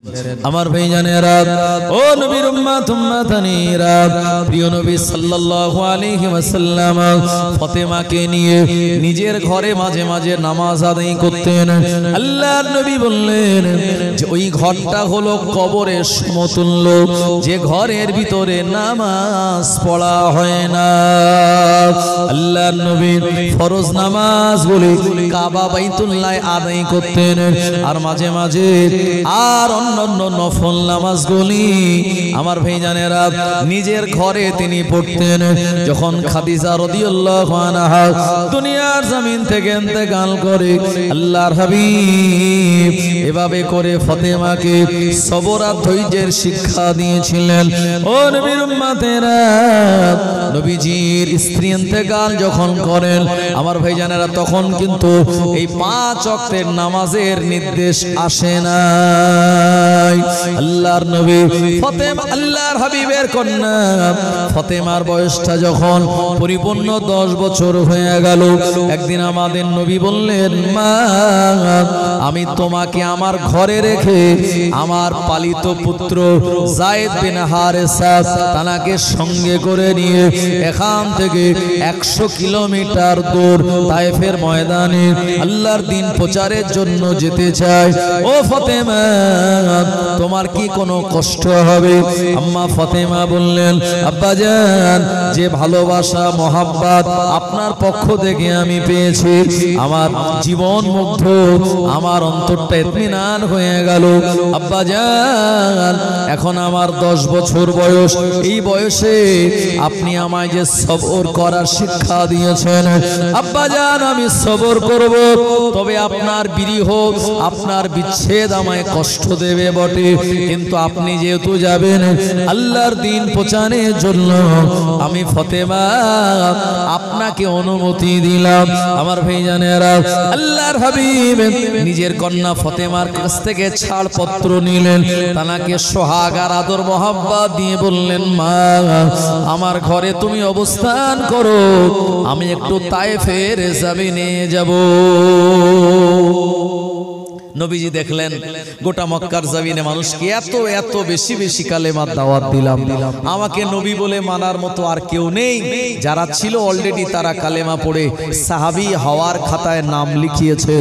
আমার ভাইজানেরা, ও নবীর উম্মত উম্মতানিরা, প্রিয় নবী সাল্লাল্লাহু আলাইহি ওয়াসাল্লাম ফাতেমাকে নিয়ে নিজের ঘরে মাঝে মাঝে নামাজ আদায় করতেন। আল্লাহর নবী বললেন যে ওই ঘরটা হলো কবরের সমতুল্য, যে ঘরের ভিতরে নামাজ পড়া হয় না। আল্লাহর নবী ফরজ নামাজ বলে কাবা বাইতুল্লাহ আদায় করতেন, আর মাঝে মাঝে আর অন্যান্য নফল নামাজগুলি আমার ভাইজানেরা নিজের ঘরে তিনি পড়তেন। যখন খাদিজা রাদিয়াল্লাহু আনহা দুনিয়ার জমিন থেকে ইন্তেকাল করে, আল্লাহর হাবিব এভাবে করে ফাতেমাকে সবর আর ধৈর্যের শিক্ষা দিয়েছিলেন। ও নবীর উম্মতেরা, নবীজির স্ত্রী ইন্তেকাল যখন করেন আমার ভাইজানেরা, তখন কিন্তু এই 5 ওয়াক্তের নামাজের নির্দেশ আসে না। আল্লাহর নবী ফাতেমা, আল্লাহর হাবিবের কন্যা ফাতেমার বয়সটা যখন পরিপূর্ণ 10 বছর হয়ে গেল, একদিন আমাদের নবী বললেন, মা আমি তোমাকে আমার ঘরে রেখে আমার পালিত পুত্র যায়েদ বিন হারেসা তানাকে সঙ্গে করে নিয়ে এখান থেকে 100 কিলোমিটার দূর তায়েফের ময়দানে আল্লাহর দ্বীন প্রচারের জন্য যেতে চাই। ও ফাতেমা, তোমার কি কোনো কষ্ট হবে? আম্মা ফাতেমা বললেন, আব্বাজান, যে ভালোবাসা মহাব্বত আপনার পক্ষ থেকে আমি পেয়েছি, আমার জীবন মুগ্ধ, আমার অন্তরটা ইতমিনান হয়ে গেল। আব্বাজান, এখন আমার 10 বছর বয়স, এই বয়সে আপনি আমায় যে সবর করার শিক্ষা দিয়েছেন, আব্বাজান আমি সবর করব, তবে আপনার বিরহ, আপনার বিচ্ছেদ আমায় কষ্ট দেবে বটে, কিন্তু আপনি যেহেতু যাবেন আল্লাহর দ্বীন প্রচারের জন্য, আমি ফাতেমা আপনাকে অনুমতি দিলাম। আমার ভাইজানেরা, আল্লাহর হাবিব নিজের কন্যা ফাতেমার কাছ থেকে ছাড়পত্র নিলেন, তাকে সোহাগ আর আদর মোহাব্বত দিয়ে বললেন, মা আমার ঘরে তুমি অবস্থান করো, আমি একটু তায়েফের জমিনে যাব। নবীজি দেখলেন গোটা মক্কার জমিনে মানুষকে এত এত বেশি বেশি কালেমার দাওয়াত দিলাম, আমাকে নবী বলে মানার মতো আর কেউ নেই। যারা ছিল অলরেডি তারা কালেমা পড়ে সাহাবী হওয়ার খাতায় নাম লিখিয়েছে,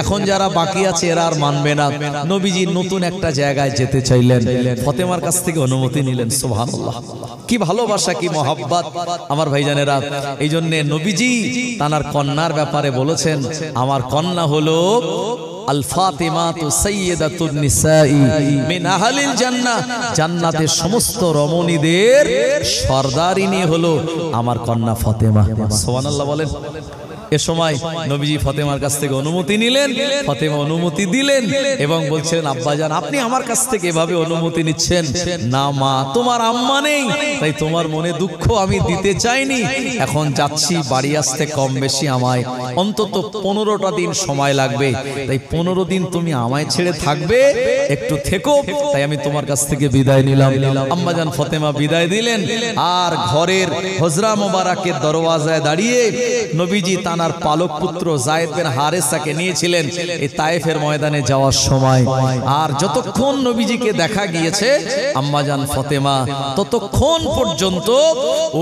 এখন যারা বাকি আছে এরা আর মানবে না। নবীজি নতুন একটা জায়গায় যেতে চাইলেন, ফাতেমার কাছ থেকে অনুমতি নিলেন। সুবহানাল্লাহ, কি ভালোবাসা, কি মহব্বত আমার ভাইজানেরা। এই জন্য নবীজি তানার কন্যার ব্যাপারে বলেছেন, আমার কন্যা হলো আল ফাতিমাতু সাইয়্যিদাতুন নিসাই মিন আহলিল জান্নাহ, জান্নাতের সমস্ত রমণীদের সরদারিনী হলো আমার কন্যা ফাতেমা। সুবহানাল্লাহ বলেন। এ সময় নবীজি ফাতেমার কাছ থেকে অনুমতি নিলেন, ফাতেমা অনুমতি দিলেন এবং বলছেন, আব্বাজান আপনি আমার কাছ থেকে এভাবে অনুমতি নিচ্ছেন না, মা তোমার আম্মা নেই, তাই তোমার মনে দুঃখ আমি দিতে চাইনি, এখন যাচ্ছি, বাড়ি আসতে কম বেশি আমায় অন্তত 15টা দিন সময় লাগবে, তাই 15 দিন তুমি আমায় ছেড়ে থাকবে, একটু থেকো, তাই আমি তোমার কাছ থেকে বিদায় নিলাম। আম্মাজান ফাতেমা বিদায় দিলেন, আর ঘরের হজরা মোবারকের দরওয়াজায় দাঁড়িয়ে নবীজি তানার পালক পুত্র যায়েদ বিন হারেসাকে নিয়েছিলেন এই তায়েফের ময়দানে যাওয়ার সময়। আর যতক্ষণ নবীজিকে দেখা গিয়েছে আম্মাজান ফাতেমা ততক্ষণ পর্যন্ত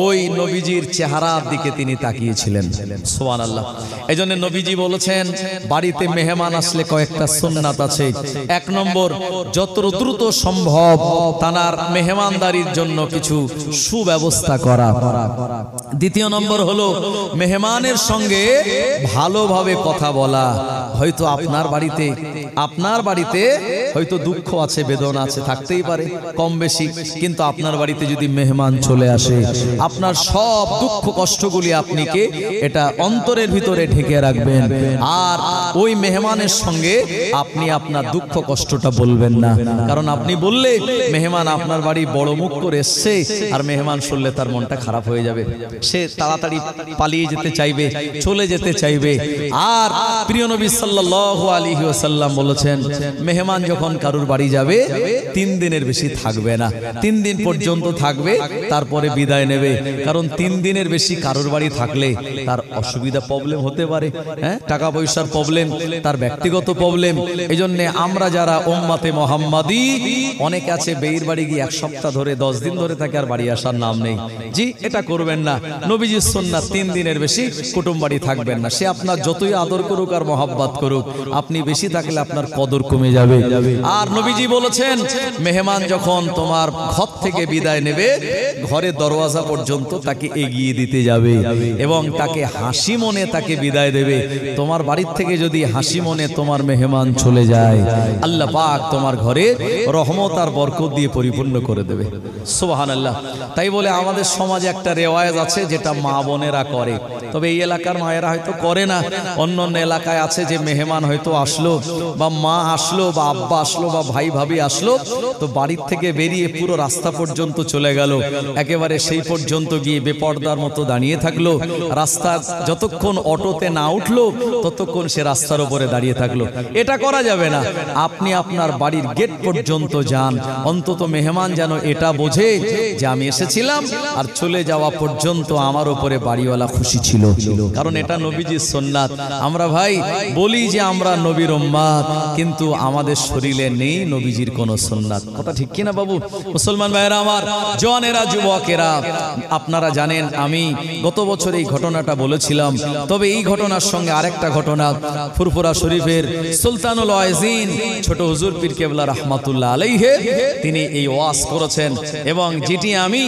ওই নবীজির চেহারার দিকে তিনি তাকিয়েছিলেন। সুবহানাল্লাহ। এজন্য নবীজি বলেছেন, বাড়িতে মেহমান আসলে কয়েকটা সুন্নাত আছে। 1 নম্বর, যত দ্রুত সম্ভব তানার মেহমানদারির জন্য কিছু সুব্যবস্থা করা। 2 নম্বর হলো মেহমানের সঙ্গে ভালোভাবে কথা বলা। হয়তো আপনার বাড়িতে হয়তো দুঃখ আছে, বেদনা আছে, থাকতেই পারে কম বেশি, কিন্তু আপনার বাড়িতে যদি মেহমান চলে আসে, আপনার সব দুঃখ কষ্টগুলি আপনিকে এটা অন্তরের ভিতরে ঢেকে রাখবেন, আর ওই মেহমানের সঙ্গে আপনি আপনার দুঃখ কষ্টটা বলবেন না, কারণ আপনি বললে মেহমান আপনার বাড়ি বড় মুখ করে এসছে, আর মেহমান শুনলে তার মনটা খারাপ হয়ে যাবে, সে তাড়াতাড়ি পালিয়ে যেতে চাইবে, চলে যেতে চাইবে। আর প্রিয় নবী সাল্লাল্লাহু আলাইহি ওয়াসাল্লাম বলেছেন মেহমান যখন কারুর বাড়ি যাবে 3 দিনের বেশি থাকবে না, 3 দিন পর্যন্ত থাকবে, তারপরে বিদায় নেবে। কারণ 3 দিনের বেশি কারুর বাড়ি থাকলে তার অসুবিধা প্রবলেম হতে পারে, হ্যাঁ, টাকা পয়সার প্রবলেম, তার ব্যক্তিগত প্রবলেম। এই জন্য আমরা যারা উম্মতে মুহাম্মাদি, অনেক আছে বেইর বাড়ি গিয়ে 1 সপ্তাহ ধরে 10 দিন ধরে থাকে আর বাড়ি আসার নাম নেই। জি, এটা করবেন না। নবীজির সুন্নাত 3 দিনের বেশি কুটুম বাড়ি থাকবেন না। সে আপনার যতই আদর করুক আর মহব্বত করুক, আপনি বেশি থাকলে আপনার কদর কমে যাবে। আর নবীজি বলেছেন মেহমান যখন তোমার ঘর থেকে বিদায় নেবে, ঘরের দরওয়াজা পর্যন্ত তাকে এগিয়ে দিতে যাবে এবং তাকে হাসি মনে তাকে বিদায় দেবে। তোমার বাড়ির থেকে যদি হাসি মনে তোমার মেহমান চলে যায়, আল্লাহ পাক তোমার ঘরে রহমত আর বরকত দিয়ে পরিপূর্ণ করে দেবে। সুবহানাল্লাহ। তাই বলে আমাদের সমাজে একটা রেওয়াজ আছে যেটা মা বোনেরা করে, তবে এই এলাকার মায়েরা হয়তো করে না। অন্য অন্য এলাকায় আছে যে মেহমান হয়তো আসলো বা মা আসলো বা আব্বা আসলো বা ভাই ভাবি আসলো, তো বাড়ির থেকে বেরিয়ে পুরো রাস্তা পর্যন্ত চলে গেল, একেবারে সেই পর্যন্ত গিয়ে বেপর্দার মতো দাঁড়িয়ে থাকলো। রাস্তা যতক্ষণ অটোতে না উঠলো ততক্ষণ সে রাস্তার উপরে দাঁড়িয়ে থাকলো। এটা করা যাবে না। আপনি আপনার বাড়ির গেট পর্যন্ত যান, অন্তত মেহমান যেন এটা বোঝে যে আমি এসেছিলাম আর চলে যাওয়া পর্যন্ত আমার উপরে বাড়িওয়ালা খুশি ছিল। কারণ এটা নবীজির সুন্নাত। আমরা ভাই বলি যে আমরা নবীর উম্মত, কিন্তু আমাদের শরীরে নেই নবীজির কোনো সুন্নাত। কথা ঠিক কিনা বাবু? মুসলমান ভাইরা আমার, জওয়ানেরা, যুবকেরা, আপনারা জানেন আমি গত বছর এই ঘটনাটা বলেছিলাম। তবে এই ঘটনার সঙ্গে আরেকটা ঘটনা, ফুরফুরা শরীফের সুলতানুল ওয়াইজিন ছোট হুজুর পীর কেবলা রাহমাতুল্লাহ আলাইহি তিনি এই ওয়াজ করেছেন, এবং যেটি আমি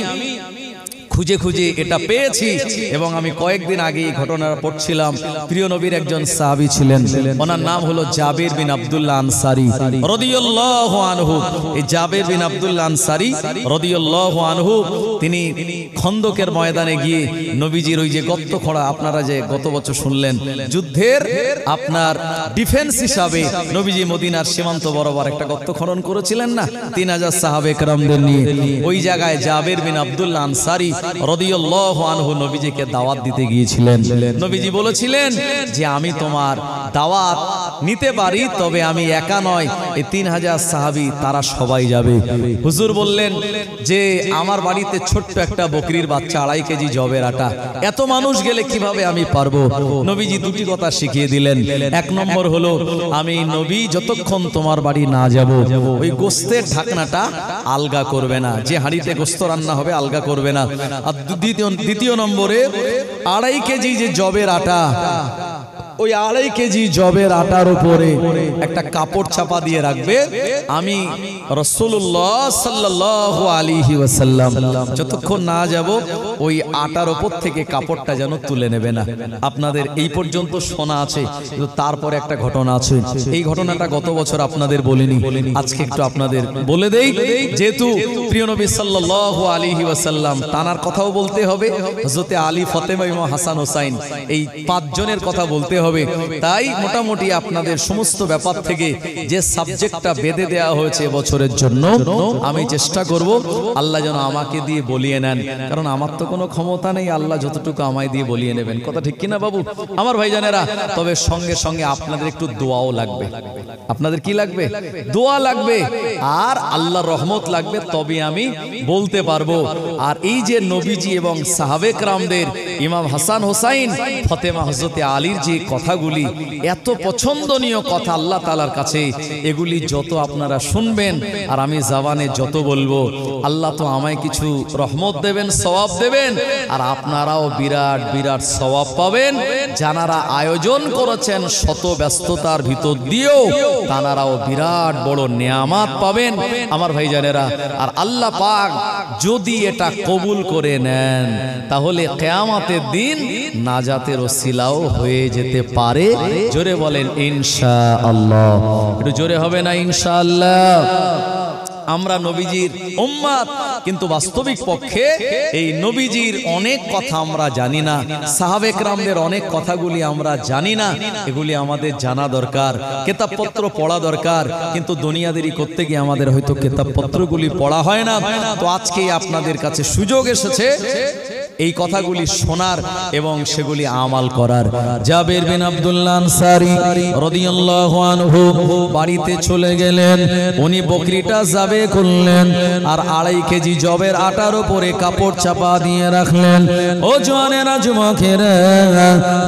খুঁজে খুঁজে এটা পেয়েছি। এবং আমি কয়েকদিন আগে এই ঘটনাটা পড়ছিলাম। প্রিয় নবীর একজন সাহাবী ছিলেন, ওনার নাম হলো জাবির বিন আব্দুল্লাহ আনসারী রাদিয়াল্লাহু আনহু। এই জাবির বিন আব্দুল্লাহ আনসারী রাদিয়াল্লাহু আনহু তিনি খন্দকের ময়দানে গিয়ে নবীজির ওই যে গর্ত খোঁড়া, আপনারা যে গত বছর শুনলেন, যুদ্ধের আপনার ডিফেন্স হিসাবে নবীজি মদিনার সীমান্ত বরাবর একটা গর্ত খনন করেছিলেন না 3000 সাহাবে কেরামদের নিয়ে। ওই জায়গায় জাবির বিন আব্দুল্লাহ আনসারী রাদিয়াল্লাহু আনহু নবীজিকে দাওয়াত দিতে গিয়েছিলেন। নবীজি বলেছিলেন যে আমি তোমার দাওয়াত নিতে পারি, তবে আমি একা নয়, এই 3000 সাহাবী তারা সবাই যাবে। হুজুর বললেন যে আমার বাড়িতে ছোট্ট একটা বকরির বাচ্চা, 2.5 কেজি জবের আটা, এত মানুষ গেলে কিভাবে আমি পারবো? নবীজি দুটি কথা শিখিয়ে দিলেন। 1 নম্বর হলো, আমি নবী যতক্ষণ তোমার বাড়ি না যাব ওই গোস্তের ঢাকনাটা আলগা করবে না, যে হাঁড়িতে গোস্ত রান্না হবে আলগা করবে না। আর দ্বিতীয় নম্বরে 2.5 কেজি যে জবের আটা, ওই 2.5 কেজি জবের আটার উপরে একটা কাপড় চাপা দিয়ে রাখবে। আমি রাসূলুল্লাহ সাল্লাল্লাহু আলাইহি ওয়াসাল্লাম যতক্ষণ না যাব ওই আটার উপর থেকে কাপড়টা যেন তুলে নেবে না। আপনাদের এই পর্যন্ত শোনা আছে, কিন্তু তারপরে একটা ঘটনা আছে। এই ঘটনাটা গত বছর আপনাদের বলিনি, আজকে একটু আপনাদের বলে দেই। যেহেতু প্রিয় নবী সাল্লাল্লাহু আলাইহি ওয়াসাল্লাম, তানার কথাও বলতে হবে, হযরতে আলী, ফাতেমা এবং হাসান হোসাইন, এই 5 জনের কথা বলতে হবে। তাই মোটামুটি আপনাদের সমস্ত ব্যাপার থেকে যে সাবজেক্টটা বেঁধে দেওয়া হয়েছে বছরের জন্য, আমি চেষ্টা করব আল্লাহ যেন আমাকে দিয়ে বলিয়ে নেন। কারণ আমার তো কোনো ক্ষমতা নেই, আল্লাহ যতটুকু আমায় দিয়ে বলিয়ে নেবেন। কথা ঠিক কিনা বাবু? আমার ভাইজানেরা, তবে সঙ্গে সঙ্গে আপনাদের একটু দোয়াও লাগবে। আপনাদের কি লাগবে? দোয়া লাগবে আর আল্লাহর রহমত লাগবে, তবে আমি বলতে পারবো। আর এই যে নবীজি এবং সাহাবে কেরামদের, ইমাম হাসান হোসাইন, ফাতেমা, হযরতে আলীর যে কথাগুলি, এত পছন্দনীয় কথা আল্লাহ তাআলার কাছে, এগুলি যত আপনারা শুনবেন আর আমি জবানে যত বলবো, আল্লাহ তো আমায় কিছু রহমত দেবেন, সওয়াব দেবেন, আর আপনারাও বিরাট বিরাট সওয়াব পাবেন। যারা আয়োজন করেছেন শত ব্যস্ততার ভিতর দিয়েও, তারাও বিরাট বড় নেয়ামত পাবেন আমার ভাইজানেরা। আর আল্লাহ পাক যদি এটা কবুল করে নেন, তাহলে কিয়ামতের দিন নাজাতের ওসিলাও হয়ে যেতে পারে। জোরে বলেন ইনশাআল্লাহ। একটু জোরে হবে না ইনশাআল্লাহ? আমরা নবীজির উম্মত, কিন্তু বাস্তবিক পক্ষে এই নবীজির অনেক কথা আমরা জানি না, সাহাবে কেরামদের অনেক কথাগুলি আমরা জানি না। এগুলি আমাদের জানা দরকার, কিতাবপত্র পড়া দরকার, কিন্তু দুনিয়াদারি করতে গিয়ে আমাদের হয়তো কিতাবপত্রগুলি পড়া হয় না। তো আজকে আপনাদের কাছে সুযোগ এসেছে এই কথাগুলি শোনার এবং সেগুলি আমাল করার। জাবের বিন আব্দুল্লাহ আনসারী রাদিয়াল্লাহু আনহু বাড়িতে চলে গেলেন। উনি বকরিটা যাবে করলেন আর 2.5 কেজি জবের আটার উপরে কাপড় চাপা দিয়ে রাখলেন। ও জওয়ানেরা, যুবকেরা,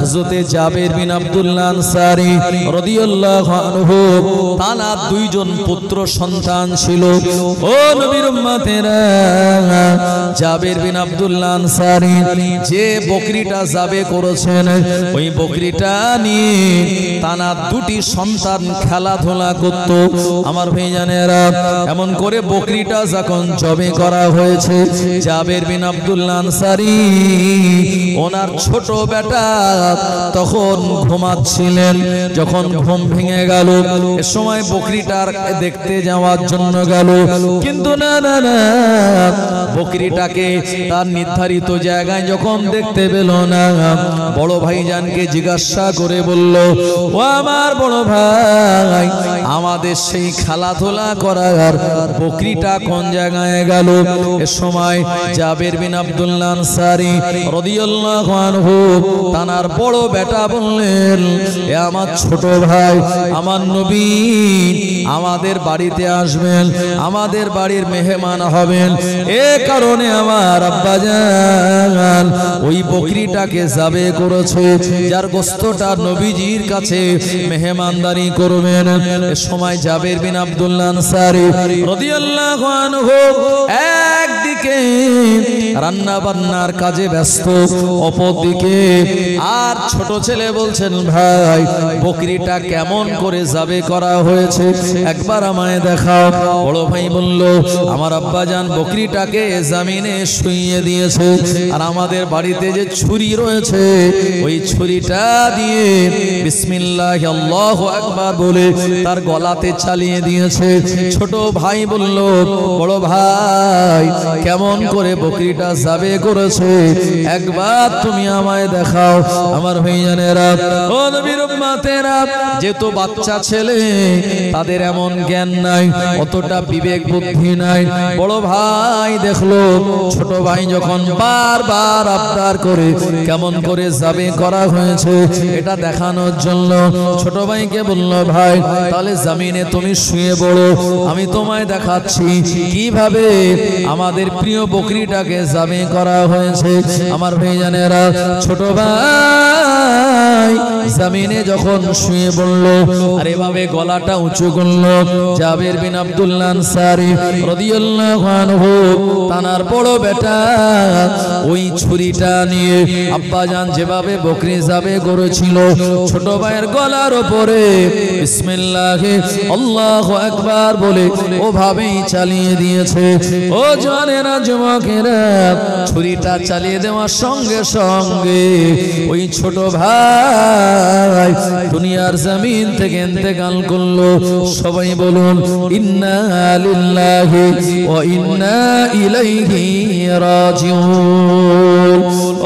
হযরত জাবের বিন আব্দুল্লাহ আনসারী রাদিয়াল্লাহু আনহু তার 2 জন পুত্র সন্তান ছিল। ও নবীর উম্মতেরা, জাবের বিন আব্দুল্লাহ আনসারী যে বকরিটা যাবে করেছেন, ওই বকরিটা নিয়ে তার 2টি সন্তান খেলাধুলা করত। আমার ভাইজানেরা, এমন করে বকরিটা যখন জবে করা হয়েছে, জাবের বিন আব্দুল্লাহ আনসারী ওনার ছোট বেটা তখন ঘুমাচ্ছিলেন। যখন ঘুম ভেঙে গেল, এ সময় বকরিটার দেখতে যাওয়ার জন্য গেল, কিন্তু না না না, বকরিটাকে তার নির্ধারিত জায়গায় যখন দেখতে পেল না, বড় ভাইজানকে জিজ্ঞাসা করে বলল, ও আমার বড় ভাই, আমাদের সেই খেলাধুলা করার বকরিটা কোন জায়গায় গেল? এ সময় জাবের বিন আব্দুল্লাহ আনসারী রাদিয়াল্লাহু আনহু তার বড় বেটা বললেন, এ আমার ছোট ভাই, আমার নবী আমাদের বাড়িতে আসবেন, আমাদের বাড়ির মেহমান হবেন, এ কারণে আমার আব্বাজান ওই বকরিটাকে যাবে করেছে, যার গোশতটা নবীজির কাছে মেহমানদারি করবেন। এ সময় জাবের বিন আব্দুল্লাহ আনসারী রাদিয়াল্লাহু আনহু একদিকে রান্না বান্নার কাজে ব্যস্ত, অপরদিকে আর ছোট ছেলে বলছেন, ভাই বকরিটা কেমন করে যাবে করা হয়েছে, একবার আমায় দেখাও। বড় ভাই বলল, আমার আব্বাজান বকরিটাকে জামিনে শুইয়ে দিয়েছে, আর আমাদের বাড়িতে যে ছুরি রয়েছে, ওই ছুরিটা দিয়ে বিসমিল্লাহ আল্লাহু আকবার বলে তার গলাতে চালিয়ে দিয়েছে। ছোট ভাই বলল, বড় ভাই কেমন করে বকরিটা যাবে করেছে, একবার তুমি আমায় দেখাও। আমার ভাইজানেরা, ও নবীর উম্মতেরা, যেহেতু বাচ্চা ছেলে, তাদের এমন জ্ঞান নাই, অতটা বিবেক বুদ্ধি নাই। বড় ভাই দেখলো ছোট ভাই যখন বারবার আবদার করে কেমন করে যাবে করা হয়েছে, এটা দেখানোর জন্য ছোট ভাইকে বলল, ভাই তাহলে জামিনে তুমি শুয়ে পড়ো, আমি তোমায় দেখাচ্ছি কিভাবে আমাদের প্রিয় বকরিটাকে যাবে করা হয়েছে। আমার ভাইজানেরা, ছোট ভাই জামিনে যখন শুয়ে পড়ল আর এভাবে গলাটা উঁচু করল, জাবের বিন আব্দুল্লাহ আনসারী রাদিয়াল্লাহু আনহু তার বড় বেটা ওই ছুরিটা নিয়ে আব্বাজান যেভাবে বকরি যাবে করেছিল, ছোট ভাইয়ের গলার উপরে বিসমিল্লাহ আল্লাহু আকবার বলে ওভাবেই চালিয়ে দিয়েছে। ও জওয়ানেরা, যুবকেরা, ছুরিটা চালিয়ে দেওয়ার সঙ্গে সঙ্গে ওই ছোট ভাই দুনিয়ার জমিন থেকে ইন্তেকাল করলো। সবাই বলুন, ইন্না লিল্লাহি ওয়া ইন্না ইলাইহি রাজিউন।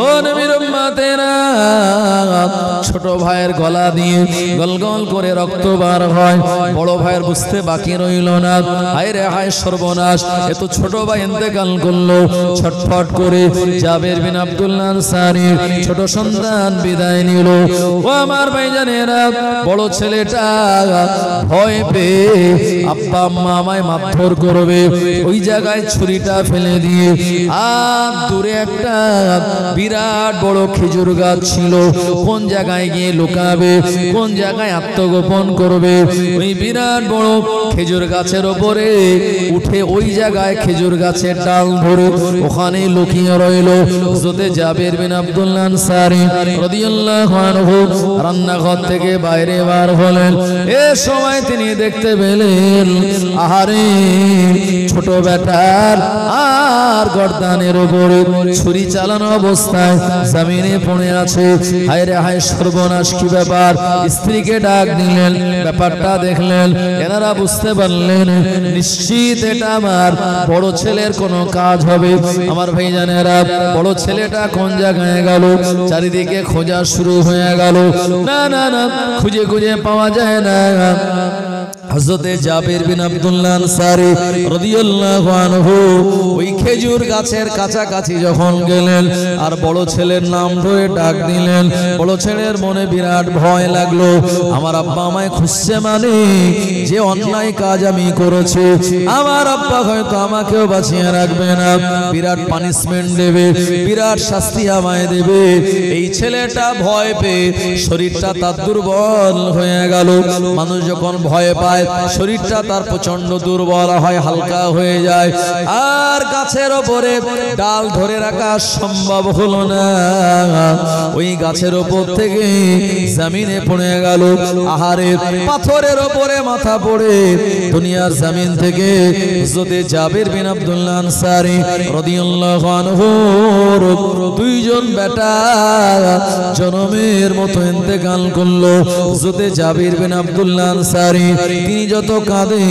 ও নবীর উম্মতেরা, ছোট ভাইয়ের গলা দিয়ে গলগল করে রক্ত বার হয়। বড় ভাইয়ের বুঝতে বাকি রইল না, হায় রে হায় সর্বনাশ, এত ছোট ভাই ইন্তেকাল করলো। ছটফট করে জাবের বিন আব্দুল্লাহ আনসারী ছোট সন্তান বিদায় নিল। ও আমার ভাইজানেরা, বড় ছেলেটা ভয় পেয়ে আব্বা আম্মা আমায় মারধর করবে, ওই জায়গায় ছুরিটা ফেলে দিয়ে আর দূরে একটা বিরাট বড় খেজুর গাছ ছিল, কোন জায়গায় গিয়ে লুকাবে, কোন জায়গায় আত্মগোপন করবে, ওই বিরাট বড় খেজুর গাছের উপরে উঠে ওই জায়গায় খেজুর গাছের ডাল ধরে ওখানে লুকিয়ে রইল। হযরত জাবের বিন আব্দুল্লাহ আনসারী রাদিয়াল্লাহু আনহু রান্নাঘর থেকে বাইরে বার হলেন। এ সময় তিনি দেখতে পেলেন, আহারে ছোট বেটার আর গর্দানের উপরে ছুরি চালানো অবস্থায় জমিনে পড়ে আছে। হায় রে হায়, সর্বনাশ, কি ব্যাপার? স্ত্রীকে ডাক দিলেন, ব্যাপারটা দেখলেন, এনারা বুঝতে পারলেন নিশ্চিত এটা আমার বড় ছেলের কোনো কাজ হবে। আমার ভাইজানেরা, বড় ছেলেটা কোন জায়গায় গেল? চারিদিকে খোঁজা শুরু হয়ে গেল। না না না, খুঁজে খুঁজে পাওয়া যায় না। হযরতে জাবির বিন আব্দুল্লাহ আনসারী রাদিয়াল্লাহু আনহু ওই খেজুর গাছের কাছাকাছি যখন গেলেন আর বড় ছেলের নাম ধরে ডাক দিলেন, বড় ছেলের মনে বিরাট ভয় লাগলো। আমার আব্বা আমায় খুঁজছে, মানে যে অন্যায় কাজ আমি করেছি আমার আব্বা হয়তো আমাকেও বাঁচিয়ে রাখবে না, বিরাট পানিশমেন্ট দেবে, বিরাট শাস্তি আমায় দেবে। এই ছেলেটা ভয় পেয়ে শরীরটা তার দুর্বল হয়ে গেল। মানুষ যখন ভয় পায় শরীরটা তার প্রচন্ড দুর্বল হয়, হালকা হয়ে যায়। আর গাছের ওপরে ডাল ধরে রাখা সম্ভব হলো না, ওই গাছের ওপর থেকে জমিনে পড়ে গেল। আহারে, পাথরের ওপরে মাথা পড়ে দুনিয়ার জমিন থেকে হযরতে জাবির বিন আব্দুল্লাহ আনসারী রাদিয়াল্লাহু আনহু দুইজন বেটা জনমের মতো ইন্তেকাল করলো। হযরতে জাবির বিন আব্দুল্লাহ আনসারী তিনি যত কাঁদে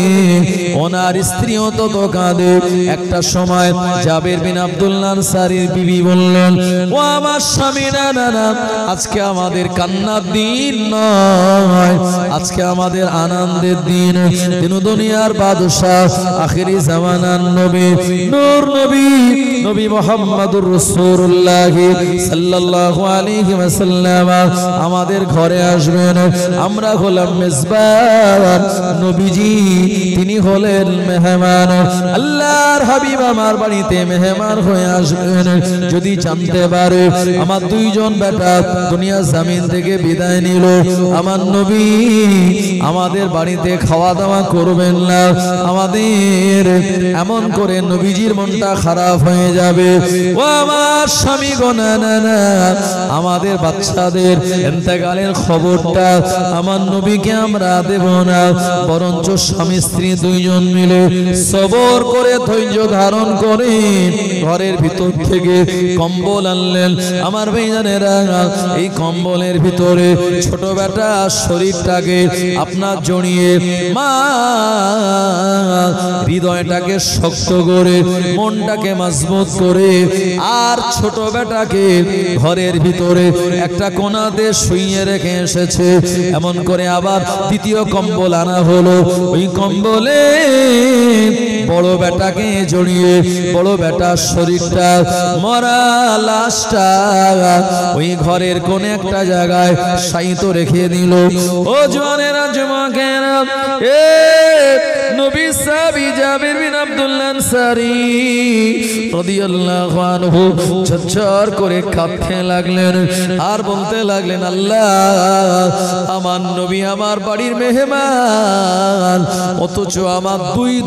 ওনার স্ত্রীও তত কাঁদে। একটা সময় জাবির বিন আব্দুল্লাহ আনসারীর বিবি বললেন, ও আমার স্বামী, না না না, আজকে আমাদের কান্নার দিন নয়, আজকে আমাদের আনন্দের দিন। দিন দুনিয়ার বাদশাহ, আখিরি জামানার নবী, নূর নবী, নবী মুহাম্মদুর রাসূলুল্লাহ সাল্লাল্লাহু আলাইহি ওয়াসাল্লাম আমাদের ঘরে আসবেন। আমরা হলাম মেজবান, নবীজি তিনি হলেন মেহমান। আল্লাহর হাবিব আমার বাড়িতে মেহমান হয়ে আসবেন। যদি জানতে পারে আমার দুইজন বেটা দুনিয়া জমিন থেকে বিদায় নিল, আমার নবী আমাদের বাড়িতে খাওয়া দাওয়া করবেন না, আমাদের এমন করে নবীজির মনটা খারাপ হয়ে যাবে। ও আমার স্বামী গো, না না না, আমাদের বাচ্চাদের ইন্তেকালের খবরটা আমার নবীকে আমরা দেব না, বরঞ্চ স্বামী স্ত্রী দুইজন মিলে সবর করে ধৈর্য ধারণ করে ঘরের ভিতর থেকে কম্বল আনলেন। আমার ভাইজানেরা, এই কম্বলের ভিতরে ছোট বেটা শরীরটাকে আপনার জড়িয়ে মা হৃদয়টাকে শক্ত করে মনটাকে মজবুত করে আর ছোট বেটাকে ঘরের ভিতরে একটা কোণাতে শুইয়ে রেখে এসেছে। এমন করে আবার দ্বিতীয় কম্বল আনা হলো। ওই কম্বলে বড় বেটাকে জড়িয়ে বড় বেটার শরীরটা মরা লাশটা ওই ঘরের কোন একটা জায়গায় শায়িত রেখে দিল। ও জওয়ানেরা, যুবকেরা, এ নবী সাহাবী জাবির বিন আব্দুল্লাহ আনসারী রাদিয়াল্লাহু আনহু ঝরঝর করে কাঁদতে লাগলেন আর বলতে লাগলেন, আল্লাহ, আমার নবী আমার বাড়ির মেহমান, অথচ আমার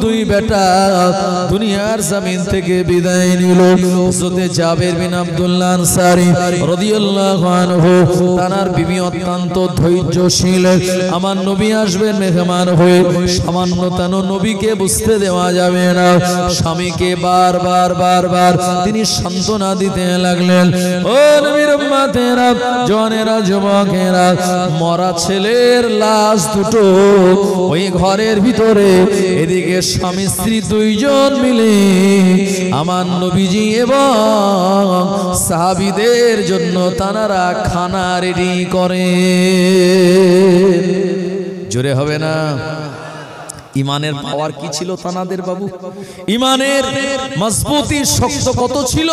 দুই বেটা দুনিয়ার জমিন থেকে বিদায় নিল। হযরতে জাবির বিন আব্দুল্লাহ আনসারী রাদিয়াল্লাহু আনহু তার বিবি অত্যন্ত ধৈর্যশীল। আমার নবী আসবেন মেহমান হয়ে, সামান্যতম নবীকে বুঝতে দেওয়া যাবে না। স্বামীকে বারবার তিনি সান্ত্বনা দিতে লাগলেন। ও নবীর উম্মতেরা, জওয়ানেরা, যুবকেরা, মরা ছেলের লাশ দুটো ওই ঘরের ভিতরে, এদিকে স্বামী স্ত্রী দুইজন মিলে আমার নবীজি এবং সাহাবীদের জন্য তারা খানা রেডি করে। জোরে হবে না? ইমানের পাওয়ার কি ছিল তানাদের বাবু? ইমানের মজবুতি শক্ত কত ছিল?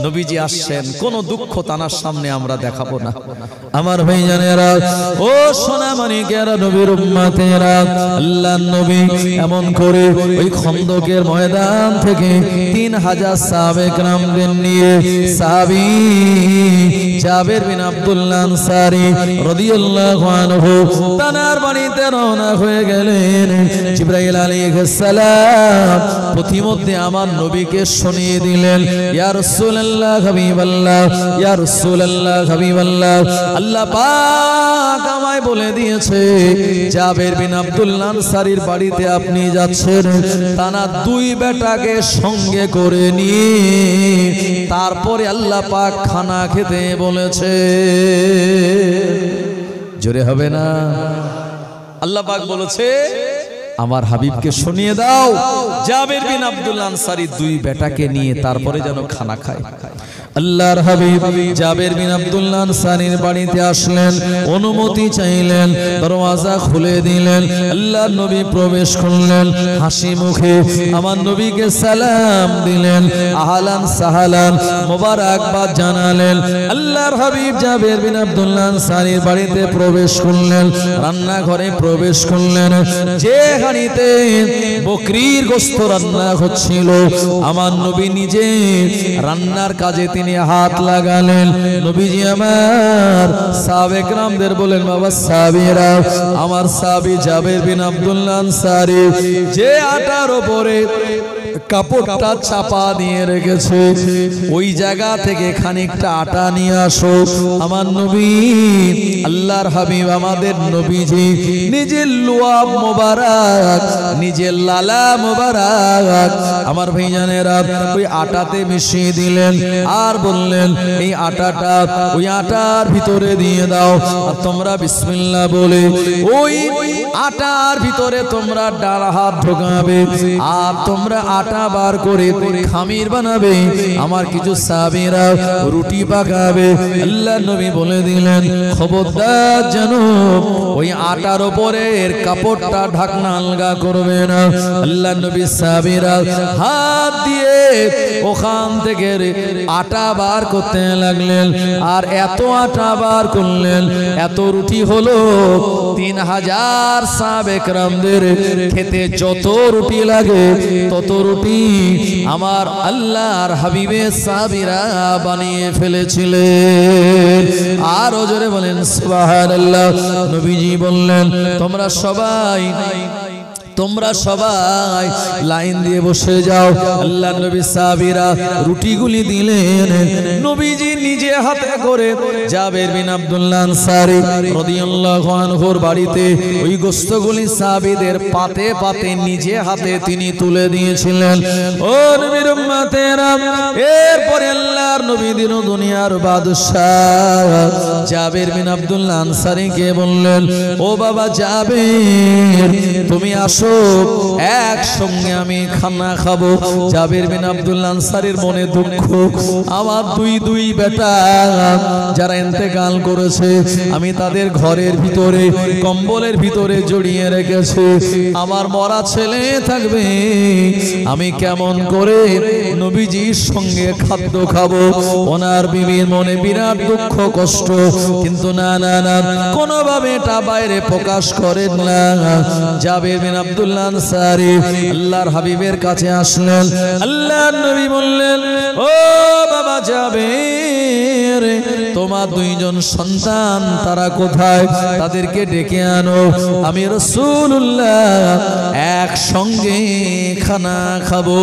নবীজি আসছেন, কোন দুঃখ তানার সামনে আমরা দেখাবো না। আমার ভাইজানেরা, ও সোনা মানিকেরা, নবীর উম্মতেরা, আল্লাহর নবী এমন করে ওই খন্দকের ময়দান থেকে 3000 সাহাবে কেরামদের নিয়ে সাহাবী জাবির বিন আব্দুল্লাহ আনসারী রাদিয়াল্লাহু আনহু তানার বাড়িতে রওনা হয়ে গেলেন। জিবরাইল আলাইহিস সালাম প্রতিমধ্যে আমার নবীকে শুনিয়ে দিলেন, ইয়া রাসূলুল্লাহ হাবিবাল্লাহ, ইয়া রাসূলুল্লাহ হাবিবাল্লাহ, আল্লাহ পাক পাক আমায় বলে দিয়েছে জাবের বিন আব্দুল্লাহ আনসারীর বাড়িতে আপনি যাচ্ছেন, তারা দুই বেটাকে সঙ্গে করে নিয়ে তারপরে আল্লাহ পাক খানা খেতে বলেছে। জোরে হবে না? আল্লাহ পাক বলেছে আমার হাবিবকে শুনিয়ে দাও জাবের বিন আব্দুল্লাহ আনসারী দুই বেটাকে নিয়ে তারপরে যেন খানা খায়। আল্লাহর হাবিব জাবের বিন আব্দুল্লাহ আনসারীর বাড়িতে আসলেন, অনুমতি চাইলেন, দরওয়াজা খুলে দিলেন। আল্লাহর নবী প্রবেশ করলেন, হাসি মুখে আমার নবীকে সালাম দিলেন, আহলান সাহালান মোবারকবাদ জানালেন। আল্লাহর হাবিব জাবের বিন আব্দুল্লাহ আনসারীর বাড়িতে প্রবেশ করলেন, রান্নাঘরে প্রবেশ করলেন। যে হাঁড়িতে বকরির গোশত রান্না হচ্ছিল, আমার নবী নিজে রান্নার কাজে তিনি হাত লাগালেন। নবীজি আমার সাহাবে কেরামদের বলেন, বাবা সাহাবীরা, আমার সাহাবী জাবের বিন আব্দুল্লাহ আনসারী যে আটার উপরে কাপড়টা চাপা দিয়ে রেখেছে, ওই জায়গা থেকে খানিকটা আটা নিয়ে আসো। আমার নবী আল্লাহর হাবিব আমাদের নবীজি নিজের লুয়াব মোবারক, নিজের লালা মোবারক আমার ভাইজানেরা ওই আটাতে মিশিয়ে দিলেন আর বললেন এই আটাটা ওই আটার ভিতরে দিয়ে দাও, আর তোমরা বিসমিল্লাহ বলে ওই আটার ভিতরে তোমরা ডান হাত ঢোকাবে আর তোমরা আটা বার করে খামির বানাবে। আমার কিছু সাহাবীরা রুটি পাকাবে। আল্লাহর নবী বলে দিলেন, খবরদার যেন ওই আটার উপরের কাপড়টা ঢাকনা আলগা করবে না। আল্লাহর নবী সাহাবীরা হাত দিয়ে ওখান থেকে আটা বার করতে লাগলেন, আর এত আটা বার করলেন, এত রুটি হলো 3000 সাহাবে কেরামদের খেতে যত রুটি লাগে তত রুটি আমার আল্লাহর হাবিবের সাহাবীরা বানিয়ে ফেলেছিলেন। আর জোরে বলেন সুবহানাল্লাহ। নবীজি বললেন, তোমরা সবাই লাইন দিয়ে বসে যাও। আল্লাহর নবী সাহাবীরা রুটিগুলি দিলেন। নবীজি নিজে হাতে করে জাবের বিন আব্দুল্লাহ আনসারী রাদিয়াল্লাহু আনহুর বাড়িতে ওই গোশতগুলি সাহাবীদের পাতে পাতে নিজে হাতে তিনি তুলে দিয়েছিলেন। ও নবীর উম্মতেরা, এরপরে আল্লাহর নবী দিন দুনিয়ার বাদশাহ জাবের বিন আব্দুল্লাহ আনসারীকে বললেন, ও বাবা জাবের, তুমি আসো, একসঙ্গে আমি খানা খাবো। জাবের বিন আব্দুল্লাহ আনসারীর মনে দুঃখ, আমার দুই বেটা যারা ইন্তেকাল করেছে, আমি তাদের ঘরের ভিতরে কম্বলের ভিতরে জড়িয়ে রেখেছি। আমার মরা ছেলে থাকবে, আমি কেমন করে নবীজির সঙ্গে খাদ্য খাবো? ওনার বিবির মনে বিরাট দুঃখ কষ্ট, কিন্তু না না না কোনোভাবে এটা বাইরে প্রকাশ করেন না। জাবের বিন আব্দুল্লাহ আনসারী আল্লাহর হাবিবের কাছে আসলেন। আল্লাহর নবী বললেন, ও বাবা জাবের, তোমার দুইজন সন্তান তারা কোথায়? তাদেরকে ডেকে আনো, আমি রাসূলুল্লাহ একসঙ্গে খানা খাবো।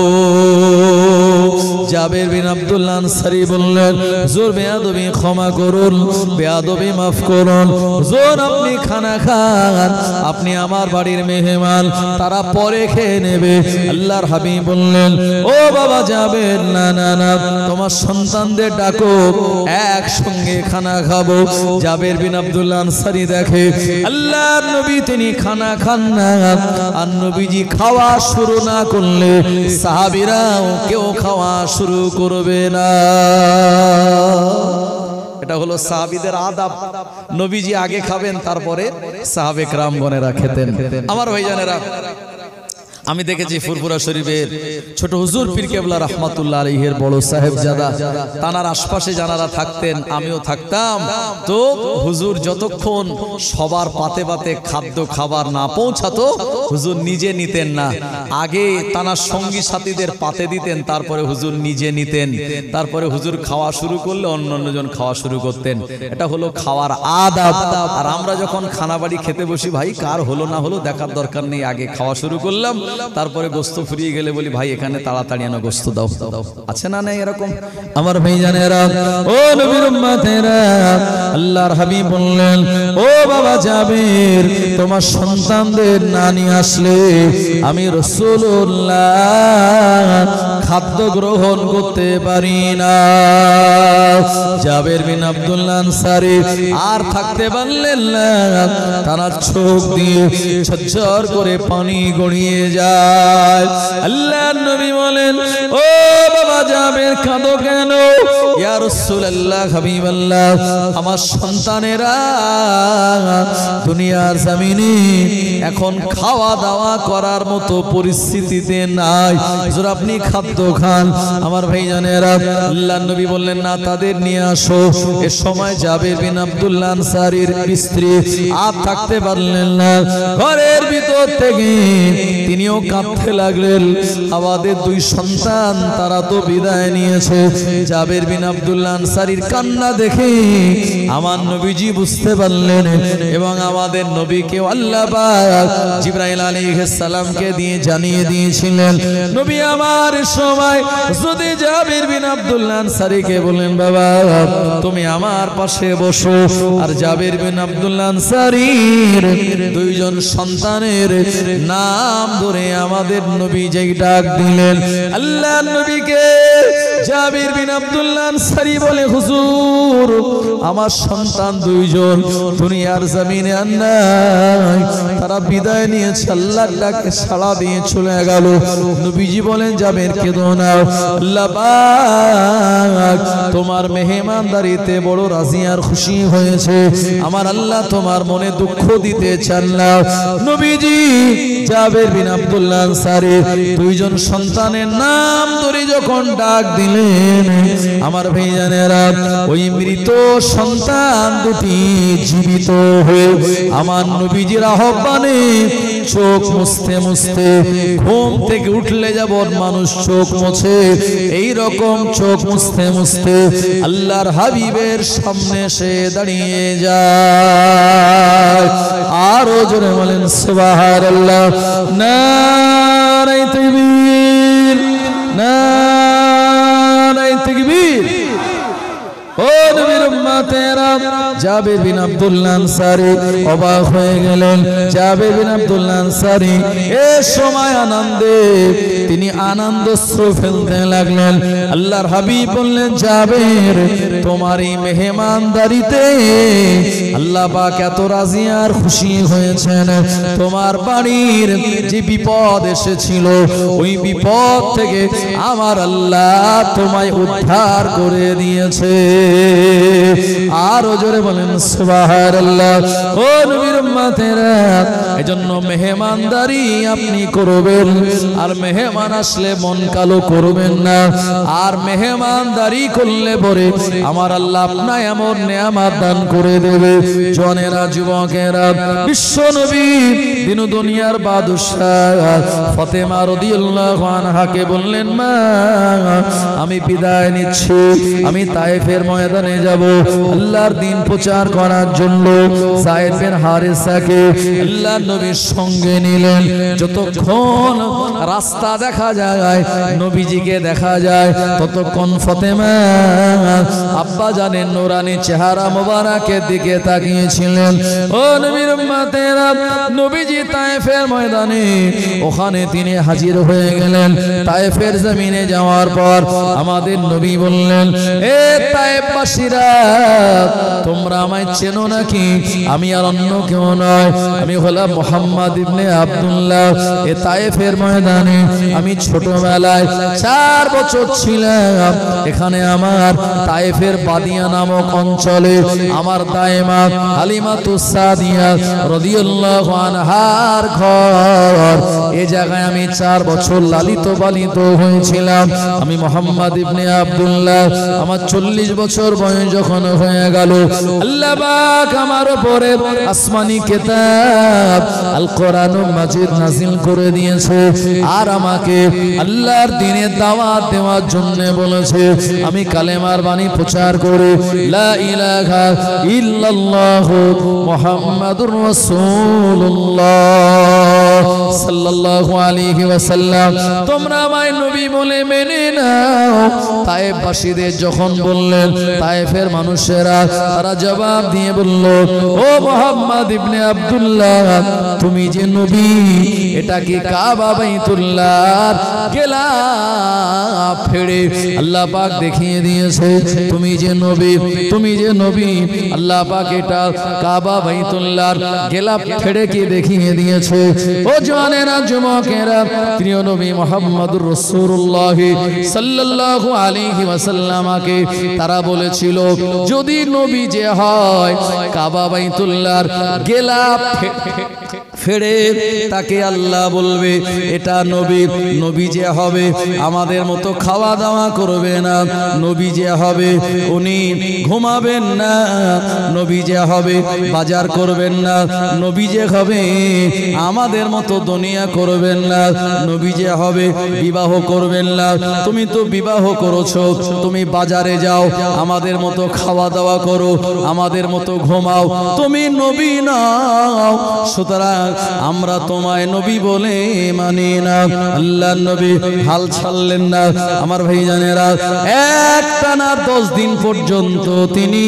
জাবের বিন আব্দুল্লাহ আনসারী বললেন, হুজুর বেয়াদবি ক্ষমা করুন, বেয়াদবি মাফ করুন। হুজুর আপনি খানা খান, আপনি আমার বাড়ির মেহমান, তারা পরে খেয়ে নেবে। আল্লাহর হাবিব বললেন, ও বাবা জাবের, না না না, তোমার সন্তানদের ডাকো, একসঙ্গে খানা খাবো। জাবের বিন আব্দুল্লাহ আনসারী দেখে আল্লাহর নবী তিনি খানা খান না, আর নবীজি খাওয়া শুরু না করলে সাহাবীরাও কেউ খাওয়া শুরু করবে না। এটা হলো সাহাবীদের আদব। নবীজি আগে খাবেন, তারপরে সাহাবে কেরামগণেরা খেতেন। আমার ভাইজানেরা, আমি দেখেছি ফুরফুরা শরীফের ছোট হুজুর পীর কেবলা রাহমাতুল্লাহ আলাইহির বড় সাহেবজাদা, তানার আশপাশে যারা থাকতেন, আমিও থাকতাম, তো হুজুর যতক্ষণ সবার পাতে পাতে খাদ্য খাবার না পৌঁছাতো হুজুর নিজে নিতেন না। আগে তানার সঙ্গী সাথীদের পাতে দিতেন, তারপরে হুজুর নিজে নিতেন। তারপরে হুজুর খাওয়া শুরু করলে অন্যজন খাওয়া শুরু করতেন। এটা হলো খাওয়ার আদব। আর আমরা যখন খানা বাড়ি খেতে বসি, ভাই কার হলো না হলো দেখার দরকার নেই, আগে খাওয়া শুরু করলাম, তারপরে গোস্ত ফুরিয়ে গেলে বলি ভাই এখানে তাড়াতাড়ি আনো গোস্ত দাও। আছে না নাই এরকম? আমার ভাইজানেরা, ও নবীর উম্মতেরা, আল্লাহর হাবিব বললেন, ও বাবা জাবের, তোমার সন্তানদের না নিয়ে আসলে আমি রাসূলুল্লাহ খাদ্য গ্রহণ করতে পারি না। জাবের বিন আব্দুল্লাহ আনসারী আর থাকতে পারলেন না, তার চোখ দিয়ে ঝরঝর করে পানি গড়িয়ে যায়। আল্লাহর নবী বলেন, ও বাবা জাবের, কাঁদো কেন? ইয়া রাসূলুল্লাহ, হাবিবাল্লাহ, আমার সন্তানেরা দুনিয়ার জমিনে এখন খাওয়া দাওয়া করার মতো পরিস্থিতিতে নাই, হুজুর আপনি খাদ্য খান। আমার ভাইজানেরা, আল্লাহর নবী বললেন, না, তাদের নিয়ে আসো। এ সময় জাবের বিন আব্দুল্লাহ আনসারীর স্ত্রী আর থাকতে পারলেন না, ঘরের ভিতর থেকে তিনিও কাঁদতে লাগলেন। আমাদের দুই সন্তান তারা তো বিদায় নিয়েছে। জাবের বিন আব্দুল্লাহ আনসারীর কান্না দেখে আমার নবীজি বুঝতে পারলেন এবং আমাদের নবীকে আল্লাহ পাক জিবরাইল আলাইহিস সালামকে দিয়ে জানিয়ে দিয়েছিলেন, নবী আমার সময় যদি জাবের বিন আব্দুল্লাহ আনসারীকে বলেন, বাবা তুমি আমার পাশে বসো। আর জাবের বিন আব্দুল্লাহ আনসারীর দুইজন সন্তানের নাম ধরে আমাদের নবী যেই ডাক দিলেন, আল্লাহর নবীকে জাবের বিন আব্দুল্লাহ আনসারী বলে, হুজুর আমার সন্তান দুইজন দুনিয়ার জমিনে আর নাই, তারা বিদায় নিয়েছে, আল্লাহর ডাকে সাড়া দিয়ে চলে গেল। নবীজি বলেন, জাবের কেঁদো না, আল্লাহ পাক তোমার মেহমানদারিতে বড় রাজি আর খুশি হয়েছে, আমার আল্লাহ তোমার মনে দুঃখ দিতে চান না। নবীজি জাবের বিন আব্দুল্লাহ আনসারীর দুইজন সন্তানের নাম ধরে যখন ডাক দিলেন, আমার ভাইজানেরা, ওই মৃত সন্তান দুটি জীবিত হয়ে আমার নবীজির আহ্বানে চোখ মুছতে মুছতে, ঘুম থেকে উঠলে যাবত মানুষ চোখ মুছে, এই রকম চোখ মুছতে মুছতে আল্লাহর হাবিবের সামনে সে দাঁড়িয়ে যায়। আরো জোরে বলেন সুবহানাল্লাহ, নারে তাকবীর, নারে তাকবীর। ও নবীর উম্মতেরা, জাবের বিন আব্দুল্লাহ আনসারী অবাক হয়ে গেলেন। জাবের বিন আব্দুল্লাহ আনসারী এ সময় আনন্দে তিনি আনন্দশ্রু ফেলতে লাগলেন। আল্লাহর হাবিব বললেন, জাবের তোমার এই মেহমানদারিতে আল্লাহ পাক এত রাজি আর খুশি হয়েছেন, তোমার বাড়ির যে বিপদ এসেছিল ওই বিপদ থেকে আমার আল্লাহ তোমায় উদ্ধার করে দিয়েছে। আরো জোরে বলেন সুবহানাল্লাহ। ও নবীর উম্মতেরা, এজন্য মেহমানদারি আপনি করবেন, আর মেহমান আসলে মন কালো করবেন না। আর মেহমানদারি করলে পরে আমার আল্লাহ আপনার এমন নেয়ামত দান করে দেবে। জনেরা, যুবকেরা, বিশ্ব নবী দিন দুনিয়ার বাদশাহ ফাতেমা রাদিয়াল্লাহু আনহাকে বললেন, মা আমি বিদায় নিচ্ছি, আমি তায়েফের ময়দানে যাব আল্লাহর দ্বীন প্রচার করার জন্য। যায়েদ বিন হারেসাকে আল্লাহর নবীর সঙ্গে নিলেন। যতক্ষণ রাস্তা দেখা যায়, নবীজিকে দেখা যায়, ততক্ষণ ফাতেমা আব্বা জানের নূরানি চেহারা মোবারকের দিকে তাকিয়েছিলেন। ও নবীর উম্মতেরা, নবীজি তায়েফের ময়দানে ওখানে তিনি হাজির হয়ে গেলেন। তায়েফের জমিনে যাওয়ার পর আমাদের নবী বললেন, এ তায়েফবাসীরা, তোমরা আমায় চেনো নাকি? আমি আর অন্য কেউ নয়, আমি হলাম মুহাম্মদ ইবনে আব্দুল্লাহ। এ তায়েফের ময়দানে আমি ছোটবেলায় 4 বছর ছিলাম। এখানে আমার তায়েফের বাদিয়া নামক অঞ্চলে আমার দায়েমা হালিমাতুস সাদিয়া রাদিয়াল্লাহু আনহার ঘর। এই জায়গায় আমি 4 বছর লালিত পালিত হয়েছিলাম। আমি মুহাম্মদ ইবনে আব্দুল্লাহ, আমার 40 বছর বয়স যখন হয়ে গেল, আল্লাহ পাক আমার উপরে আসমানি কিতাব আল কোরআনুল মাজিদ নাযিল করে দিয়েছে, আর আমাকে আল্লাহর দ্বীনের দাওয়াত দেওয়ার জন্য বলেছে। আমি কালেমার বাণী প্রচার করে লা ইলাহা ইল্লাল্লাহু মুহাম্মাদুর রাসূলুল্লাহ সাল্লাল্লাহু আলাইহি ওয়াসাল্লাম তোমরা আমায় নবী বলে মেনে নাও। তায়েফবাসীদের যখন বললেন, তায়েফের মানুষেরা তারা জবাব দিয়ে বলল, ও মুহাম্মদ ইবনে আব্দুল্লাহ, তুমি যে নবী, এটা কি কাবা বাইতুল্লাহর গিলাফ ফেড়ে আল্লাহ পাক দেখিয়ে দিয়েছে। তুমি যে নবী, তুমি যে নবী, আল্লাহ পাক এটা কাবা বাইতুল্লাহর গিলাফ ফেড়ে কি দেখিয়ে দিয়েছে। ও জওয়ানেরা, যুবকেরা, প্রিয় নবী মুহাম্মদুর রাসূলুল্লাহ সাল্লাল্লাহু আলাইহি ওয়াসাল্লামকে তারা বলেছিল, যদি নবী যে হয় কাবা বাইতুল্লাহর গিলাফ ফেড়ে তাকে আল্লাহ বলবে এটা নবী। নবী যে হবে আমাদের মতো খাওয়া দাওয়া করবে না, নবী যে হবে উনি ঘুমাবেন না, নবী যে হবে বাজার করবেন না, নবী যে হবে আমাদের মতো দুনিয়া করবেন না, নবী যে হবে বিবাহ করবেন না। তুমি তো বিবাহ করেছো, তুমি বাজারে যাও, আমাদের মতো খাওয়া দাওয়া করো, আমাদের মতো ঘুমাও, তুমি নবী নাও। সুতরাং আমরা তোমায় নবী বলে মানি না। আল্লাহ নবী হাল ছাড়লেন না। আমার ভাইজানেরা, একটানা 10 দিন পর্যন্ত তিনি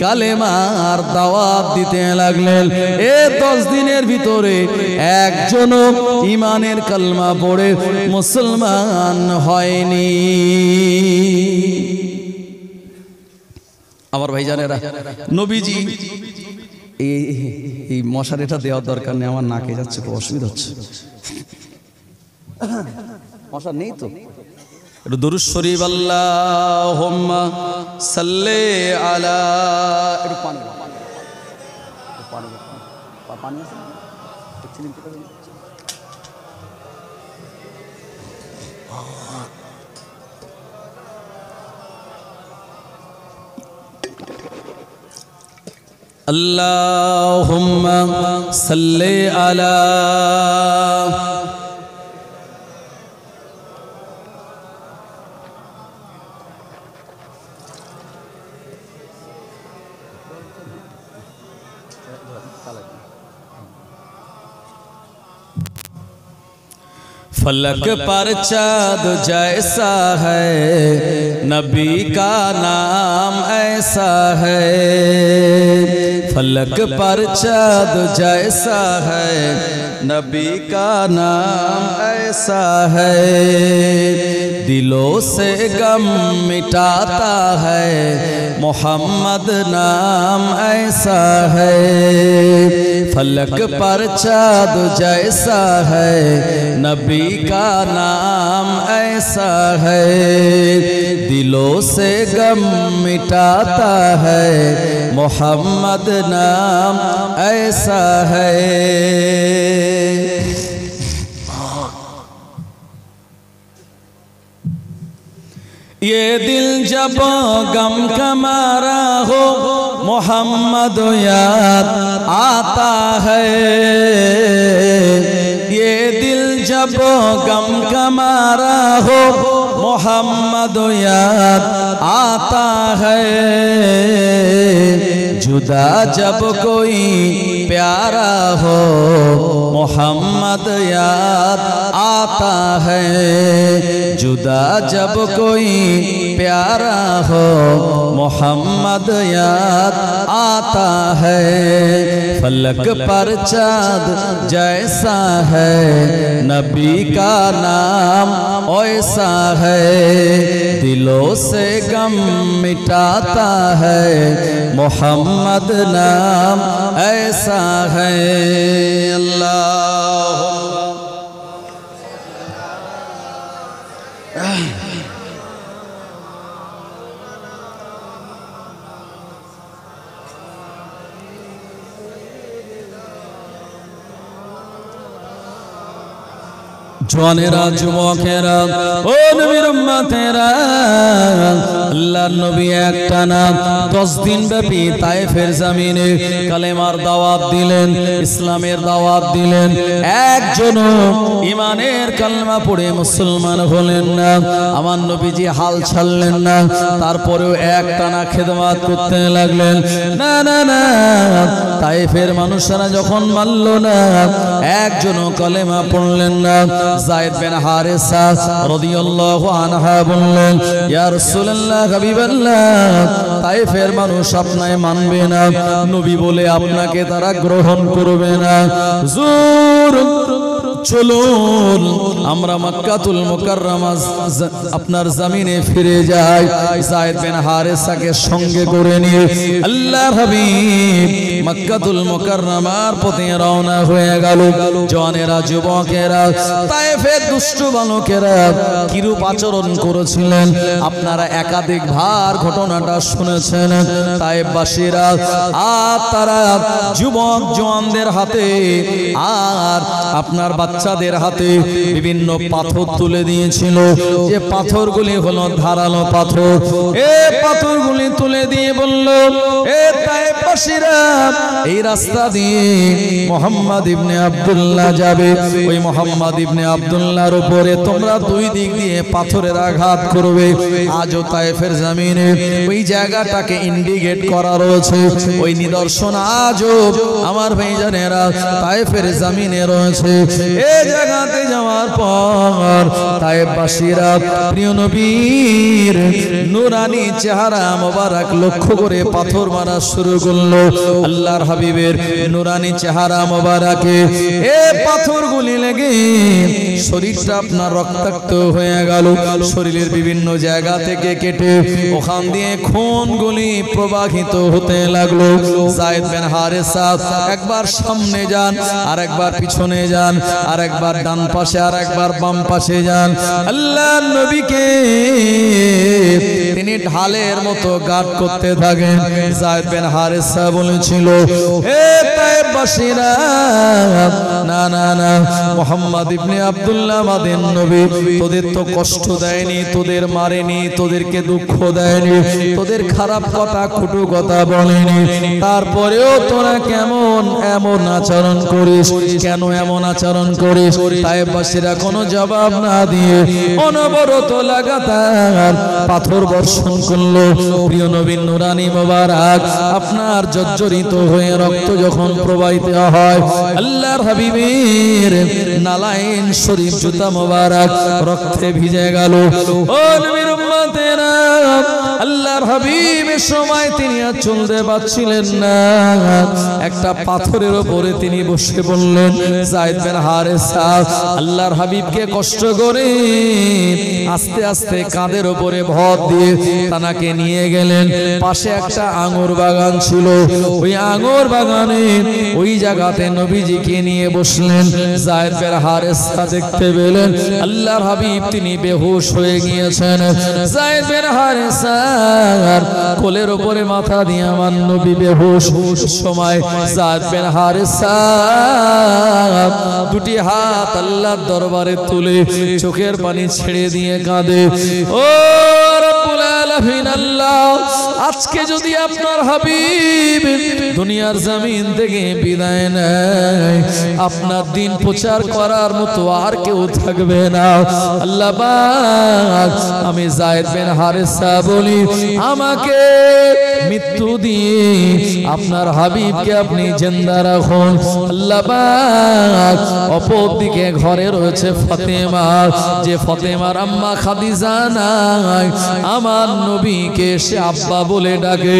কালেমার দাওয়াত দিতে লাগলেন। এই 10 দিনের ভিতরে একজনও ঈমানের কালমা পড়ে মুসলমান হয়নি। আমার ভাইজানেরা, নবীজি এই মশারিটা দেওয়ার দরকার নেই, আমার নাকে যাচ্ছে, খুব অসুবিধা হচ্ছে। মশা নেই তো, একটু দুরূদ শরীফ আল্লাহুম্মা সাল্লি আলা, একটু পানি পানি আছে আল্লাহুম্মা সাল্লি আলা फलक पर चाँद जैसा है, नबी का नाम ऐसा है। फलक पर चाँद जैसा है, नबी का नाम ऐसा है। दिलों से गम मिटाता है, मोहम्मद नाम ऐसा है। फलक पर चाँद जैसा है, नबी का नाम ऐसा है। दिलों से गम मिटाता है, मोहम्मद नाम ऐसा है। ये दिल जब गम का मारा हो, मोहम्मद याद आता है। ये दिल जब गम का मारा हो, मोहम्मद याद आता है। जुदा जब कोई प्यारा हो, मोहम्मद याद आता है। जुदा जब कोई प्यारा हो, मोहम्मद याद आता है। फलक पर चाँद जैसा है, नबी का नाम ऐसा है। दिलों से गम मिटाता है, मोहम्मद नाम ऐसा है। अल्लाह জওয়ানেরা, যুবকেরা, ও নবীর উম্মতেরা, আল্লাহর নবী একটানা 10 দিন ব্যাপী তায়েফের জমিনে কালেমার দাওয়াত দিলেন, ইসলামের দাওয়াত দিলেন। একজনও ঈমানের কালেমা পড়ে মুসলমান হলেন না। আমার নবীজি হাল ছাড়লেন না, তারপরেও একটানা খেদমত করতে লাগলেন। না না না, তায়েফের মানুষেরা যখন মানল না, একজনও কালেমা পড়লেন না। যায়েদ বিন হারেসা রাদিয়াল্লাহু আনহু বললেন, ইয়া রাসূলুল্লাহ, হাবিবাল্লাহ, তায়েফের মানুষ আপনাকে মানবে না, নবী বলে আপনাকে তারা গ্রহণ করবে না। হুজুর চলুন আমরা মক্কাতুল মুকাররমা আপনার জমিনে ফিরে যাই। যায়েদ বিন হারেসাকে সঙ্গে করে নিয়ে আল্লাহর হাবিব মক্কাতুল মুকাররমার পথে রওনা হয়ে গেল। জওয়ানেরা, যুবকেরা, তায়েফের দুষ্ট বালকেরা কিরূপ আচরণ করেছিলেন আপনারা একাধিকবার ঘটনাটা শুনেছেন। তায়েফবাসীরা আর তারা যুবক জওয়ানদের হাতে আর আপনার বাচ্চাদের হাতে বিভিন্ন পাথর তুলে দিয়েছিল। যে পাথরগুলি হলো ধারালো পাথর। এই পাথরগুলি তুলে দিয়ে বলল, এ তায়েফবাসীরা, এই রাস্তা দিয়ে মুহাম্মদ ইবনে আব্দুল্লাহ যাবে। ওই মুহাম্মদ ইবনে আব্দুল্লাহর উপরে তোমরা দুই দিক দিয়ে পাথরের আঘাত করবে। আজও তায়েফের জমিনে ওই জায়গাটাকে ইন্ডিকেট করা রয়েছে, ওই নিদর্শন আজও আমার ভাইজানেরা তায়েফের জমিনে রয়েছে। এই জায়গাতে যাওয়ার পর তায়েফবাসীরা প্রিয় নবীর নূরানি চেহারা মোবারক লক্ষ্য করে পাথর মারা শুরু করলো। আল্লাহর হাবিবের নূরানি চেহারা মোবারকে এই পাথরগুলি লেগে শরীরটা আপনার রক্তাক্ত হয়ে গেল। শরীরের বিভিন্ন জায়গা থেকে কেটে ওখান দিয়ে খুনগুলি প্রবাহিত হতে লাগলো। যায়েদ বিন হারেসা একবার সামনে যান, আর একবার পিছনে যান, আর একবার ডান পাশে, আর একবার বাম পাশে যান। আল্লাহর নবীকে তিনি ঢালের মতো গার্ড করতে থাকেন। যায়েদ বিন হারেসা বলেছিল, হে তায়েফবাসীরা, না না না, মুহাম্মদ ইবনে আব্দুল্লাহ আমাদের নবী, তোদের তো কষ্ট দেয়নি, তোদের মারেনি, তোদেরকে দুঃখ দেয়নি, তোদের খারাপ কথা কটু কথা বলেনি, তারপরেও তোরা কেমন এমন আচরণ করিস, কেন এমন আচরণ করিস? তায়েফবাসীরা কোনো জবাব না দিয়ে অনবরত লাগাতার পাথর বর্ষণ করলো। প্রিয় নবীর নূরানি মোবারক আপনার জর্জরিত হয়ে রক্ত যখন প্রবাহিত হয়, আল্লাহর হাবিবের নালাইন শরীফ জুতা মোবারক রক্তে ভিজে গেল। ও নবীর উম্মতেরা, আল্লাহর হাবিবের সময় তিনি আর চলতে পারছিলেন না। একটা পাথরের উপরে তিনি বসে বললেন। যায়েদ বিন হারেসা আল্লাহর হাবিবকে কষ্ট করে আস্তে আস্তে কাঁধের উপরে ভর দিয়ে তানাকে নিয়ে গেলেন। পাশে একটা আঙ্গুর বাগান ছিল, ওই আঙ্গুর বাগানে ওই জায়গাতে নবীজিকে নিয়ে বসলেন। যায়েদ বিন হারেসা দেখতে পেলেন আল্লাহর হাবিব তিনি বেহুশ হয়ে গিয়েছেন। যায়েদ বিন হারেসার কোলের উপরে মাথা দিয়ে আমার নবী বেহুশ। সময় যায়েদ বিন হারেসা দুটি হাত আল্লাহর দরবারে তুলে চোখের পানি ছেড়ে দিয়ে কাঁদে, ও রব্বুল আলামিন আল্লাহ, আজকে যদি আপনার হাবিব দুনিয়ার জমিন থেকে বিদায় নেয়, আপনার দিন প্রচার করার মতো আর কেউ থাকবে না। আল্লাহ পাক, আমি যায়েদ বিন হারেসা বলি, আমাকে মৃত্যু দিয়ে আপনার হাবিবকে আপনি জিন্দা রাখুন। আল্লাহ পাক অপর দিকে ঘরে রয়েছে ফাতেমা, যে ফাতেমার আম্মা খাদিজা নাই, আমার নবীকে সে আব্বা বলে ডাকে।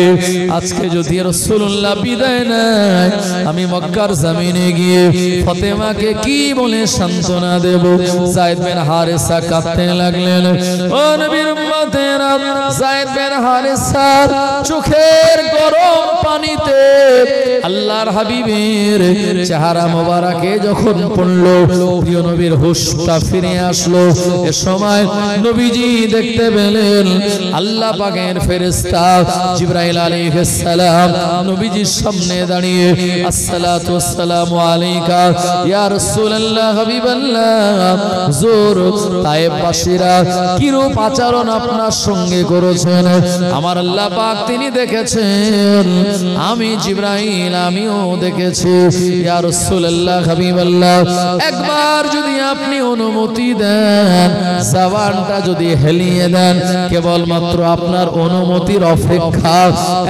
আজকে যদি রাসূলুল্লাহ বিদায় নেয়, আমি মক্কার জমিনে গিয়ে ফাতেমাকে কি বলে সান্ত্বনা দেব? যায়েদ বিন হারেসা কাঁদতে লাগলেন। ও নবীর উম্মতেরা, যায়েদ বিন হারেসার চোখের গরম পানিতে আল্লাহর হাবিবের চেহারা মোবারকে যখন পড়লো, প্রিয় নবীর হুশটা ফিরে আসলো। এ সময় নবীজি দেখতে পেলেন আল্লাহ আল্লাহ পাকের ফেরেশতা জিবরাইল আলাইহিস সালাম নবীজির সামনে দাঁড়িয়ে আসসালাতু ওয়াসসালামু আলাইকা ইয়া রাসূলুল্লাহ হাবিবাল্লাহ হুজুর তায়েফবাসীরা কিরূপ আচরণ আপনার সঙ্গে করেছেন আমার আল্লাহ পাক তিনি দেখেছেন, আমি জিবরাইল আমিও দেখেছি। ইয়া রাসূলুল্লাহ হাবিবাল্লাহ একবার যদি আপনি অনুমতি দেন, জবানটা যদি হেলিয়ে দেন, কেবলমাত্র আপনার অনুমতির অপেক্ষা,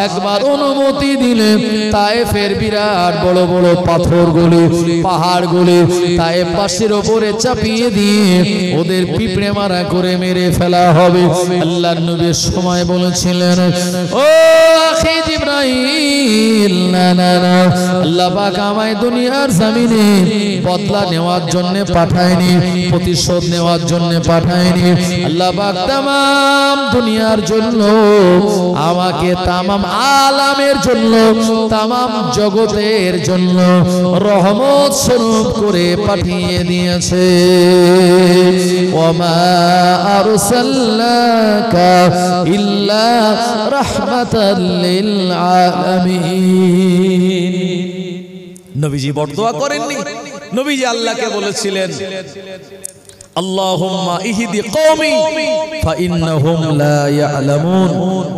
একবার অনুমতি দিলে তায়েফের বিরাট বড় বড় পাথরগুলি পাহাড়গুলি তায়েফবাসীর উপরে চাপিয়ে দিয়ে ওদের পিঁপড়ে মারা করে মেরে ফেলা হবে। আল্লাহর নবী সময় বলেছিলেন, ও আখি জিবরাইল, না না না, আল্লাহ পাক আমায় দুনিয়ার জমিনে বদলা নেওয়ার জন্য পাঠায়নি, প্রতিশোধ নেওয়ার জন্য পাঠায়নি। আল্লাহ পাক तमाम দুনিয়ার জন্য, আমাকে तमाम আলামের জন্য, तमाम জগতের জন্য রহমত স্বরূপ করে পাঠিয়ে দিয়েছে। ওমা আরসালনাকা ইল্লা রাহমাতাল লিল আলামিন। নবীজি বড়দোয়া করেননি, নবীজি আল্লাহকে বলেছিলেন, আল্লাহুম্মা ইহদি কওমি ফাইন্নাহুম লা ইয়ালামুন,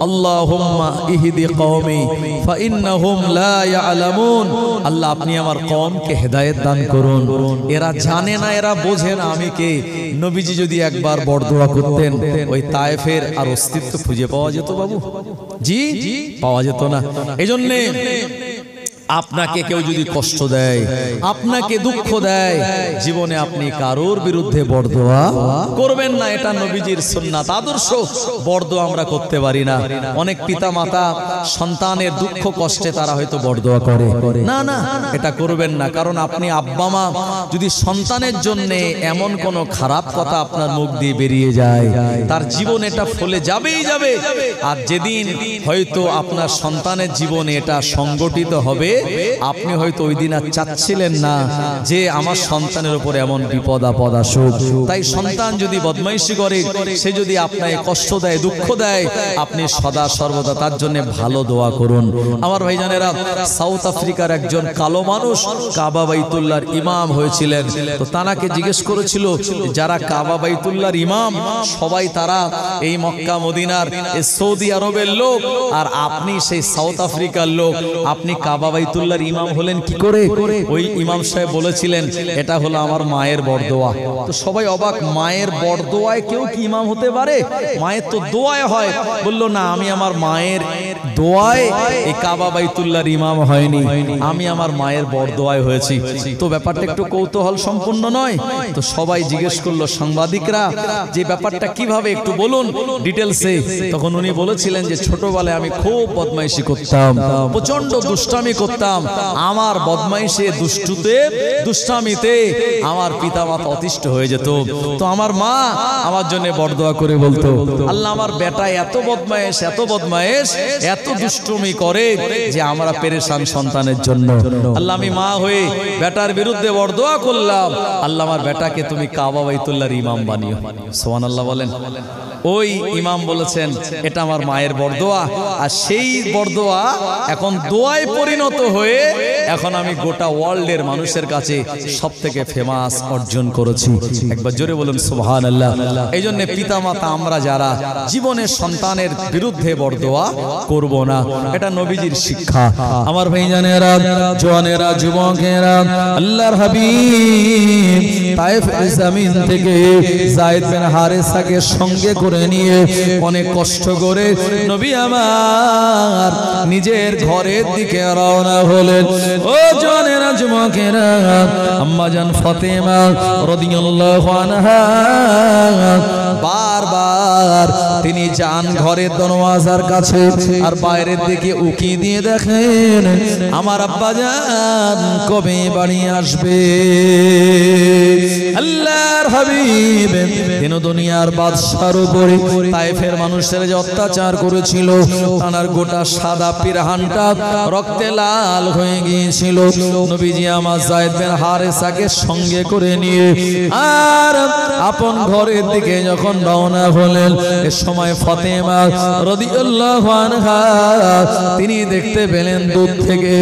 আল্লাহুম্মা ইহদি কওমি ফাইন্নাহুম লা ইয়ালামুন। আল্লাহ আপনি আমার কওমকে হেদায়েত দান করুন, এরা জানে না, এরা বোঝে না আমি কে। নবীজি যদি একবার বড়দোয়া করতেন, ওই তায়েফের আর অস্তিত্ব খুঁজে পাওয়া যেত বাবু? জি পাওয়া যেত না। এজন্য আপনাকে কেউ যদি কষ্ট দেয়, আপনাকে দুঃখ দেয়, জীবনে আপনি কারোর বিরুদ্ধে বড়দোয়া করবেন না। এটা নবীজির সুন্নাত, আদর্শ। বড়দোয়া আমরা করতে পারি না। অনেক পিতা মাতা সন্তানের দুঃখ কষ্টে তারা হয়তো বড়দোয়া করে, না না, এটা করবেন না। কারণ আপনি আব্বা মা যদি সন্তানের জন্য এমন কোন খারাপ কথা আপনার মুখ দিয়ে বেরিয়ে যায়, তার জীবন এটা ফলে যাবেই যাবে। আর যেদিন হয়তো আপনার সন্তানের জীবনে এটা সংগঠিত হবে, আপনি হয়তো ওই দিন আর চাচ্ছিলেন না যে আমার সন্তানের উপর এমন বিপদ আপদ আসুক। তাই সন্তান যদি বদমাইশি করে, সে যদি আপনাকে কষ্ট দেয়, দুঃখ দেয়, আপনি সদা সর্বদা তার জন্য ভালো দোয়া করুন। আমার ভাইজানেরা, সাউথ আফ্রিকার একজন কালো মানুষ কাবা বাইতুল্লাহর ইমাম হয়েছিলেন। তো তানাকে জিজ্ঞেস করেছিল, যারা কাবা বাইতুল্লাহর ইমাম সবাই তারা এই মক্কা মদিনার এই সৌদি আরবের লোক, আর আপনি সেই সাউথ আফ্রিকার লোক, আপনি কাবা বাইতুল্লাহর ইমাম হলেন কি করে? ওই ইমাম সাহেব বলেছিলেন, এটা হলো আমার মায়ের বড়দোয়া। তো সবাই অবাক, মায়ের বড়দোয়ায় কেউ কি ইমাম হতে পারে? মায়ের তো দোয়ায় হয়। বলল, না, আমি আমার মায়ের দোয়ায় এই কাবা বাইতুল্লাহর ইমাম হয়নি, আমি আমার মায়ের বড়দোয়ায় হয়েছি। তো ব্যাপারটা একটু কৌতূহল সম্পূর্ণ নয়? তো সবাই জিজ্ঞেস করলো, সাংবাদিকরা, যে ব্যাপারটা কিভাবে একটু বলুন ডিটেলসে। তখন উনি বলেছিলেন যে ছোটবেলায় আমি খুব বদমাইশি করতাম, প্রচন্ড দুষ্টামি করতাম। আমার বদমাইশে, দুষ্টুতে, দুষ্টামিতে আমার পিতামাতা অতিষ্ঠ হয়ে যেত। তো আমার মা আমার জন্য বড়দোয়া করে বলতো, আল্লাহ আমার বেটা এত বদমাইশ, এত বদমাইশ, এত দুষ্টুমি করে যে আমরা পেরেশান সন্তানের জন্য। আল্লাহ আমি মা হয়ে বেটার বিরুদ্ধে বড়দোয়া করলাম, আল্লাহ আমার বেটাকে তুমি কাবা বাইতুল্লাহর ইমাম বানিও। সুবহানাল্লাহ বলেন। ওই ইমাম বলেছেন, এটা আমার মায়ের বড়দোয়া। আর সেই বড়দোয়া এখন দোয়ায় পরিণত হয়ে এখন আমি গোটা ওয়ার্ল্ডের মানুষের কাছে সব থেকে ফেমাস অর্জন করেছি। একবার জোরে বলুন সুবহানাল্লাহ। এই জন্য পিতা মাতা আমরা যারা জীবনের সন্তানের বিরুদ্ধে বড়দোয়া করব না, এটা নবীজির শিক্ষা। আমার ভাইজানেরা, জওয়ানেরা, যুবকেরা, আল্লাহর হাবিব তায়েফের জমিন থেকে যায়েদ বিন হারেসাকে সঙ্গে করে নিয়ে অনেক কষ্ট করে নবী আমার নিজের ঘরের দিকে রওনা হলেন। ও জওয়ানেরা, যুবকেরা, আম্মা জান ফাতেমা রাদিয়াল্লাহু আনহা বারবার তিনি যান ঘরের দরওয়াজার কাছে, আর বাইরের দিকে উকি দিয়ে দেখেন আমার আব্বা জান কবে বাড়ি আসবে। আল্লাহর হাবিব দিন দুনিয়ার বাদশার উপরে তায়েফের মানুষের যে অত্যাচার করেছিল, তার গোটা সাদা পিরহানটা রক্তে লাল হয়ে গিয়েছিল। নবীজি আমার যায়েদ বিন হারেসাকে সঙ্গে করে নিয়ে আর আপন ঘরের দিকে যখন রওনা হলেন, এ সময় ফাতেমা রাদিয়াল্লাহু আনহা তিনি দেখতে পেলেন দূর থেকে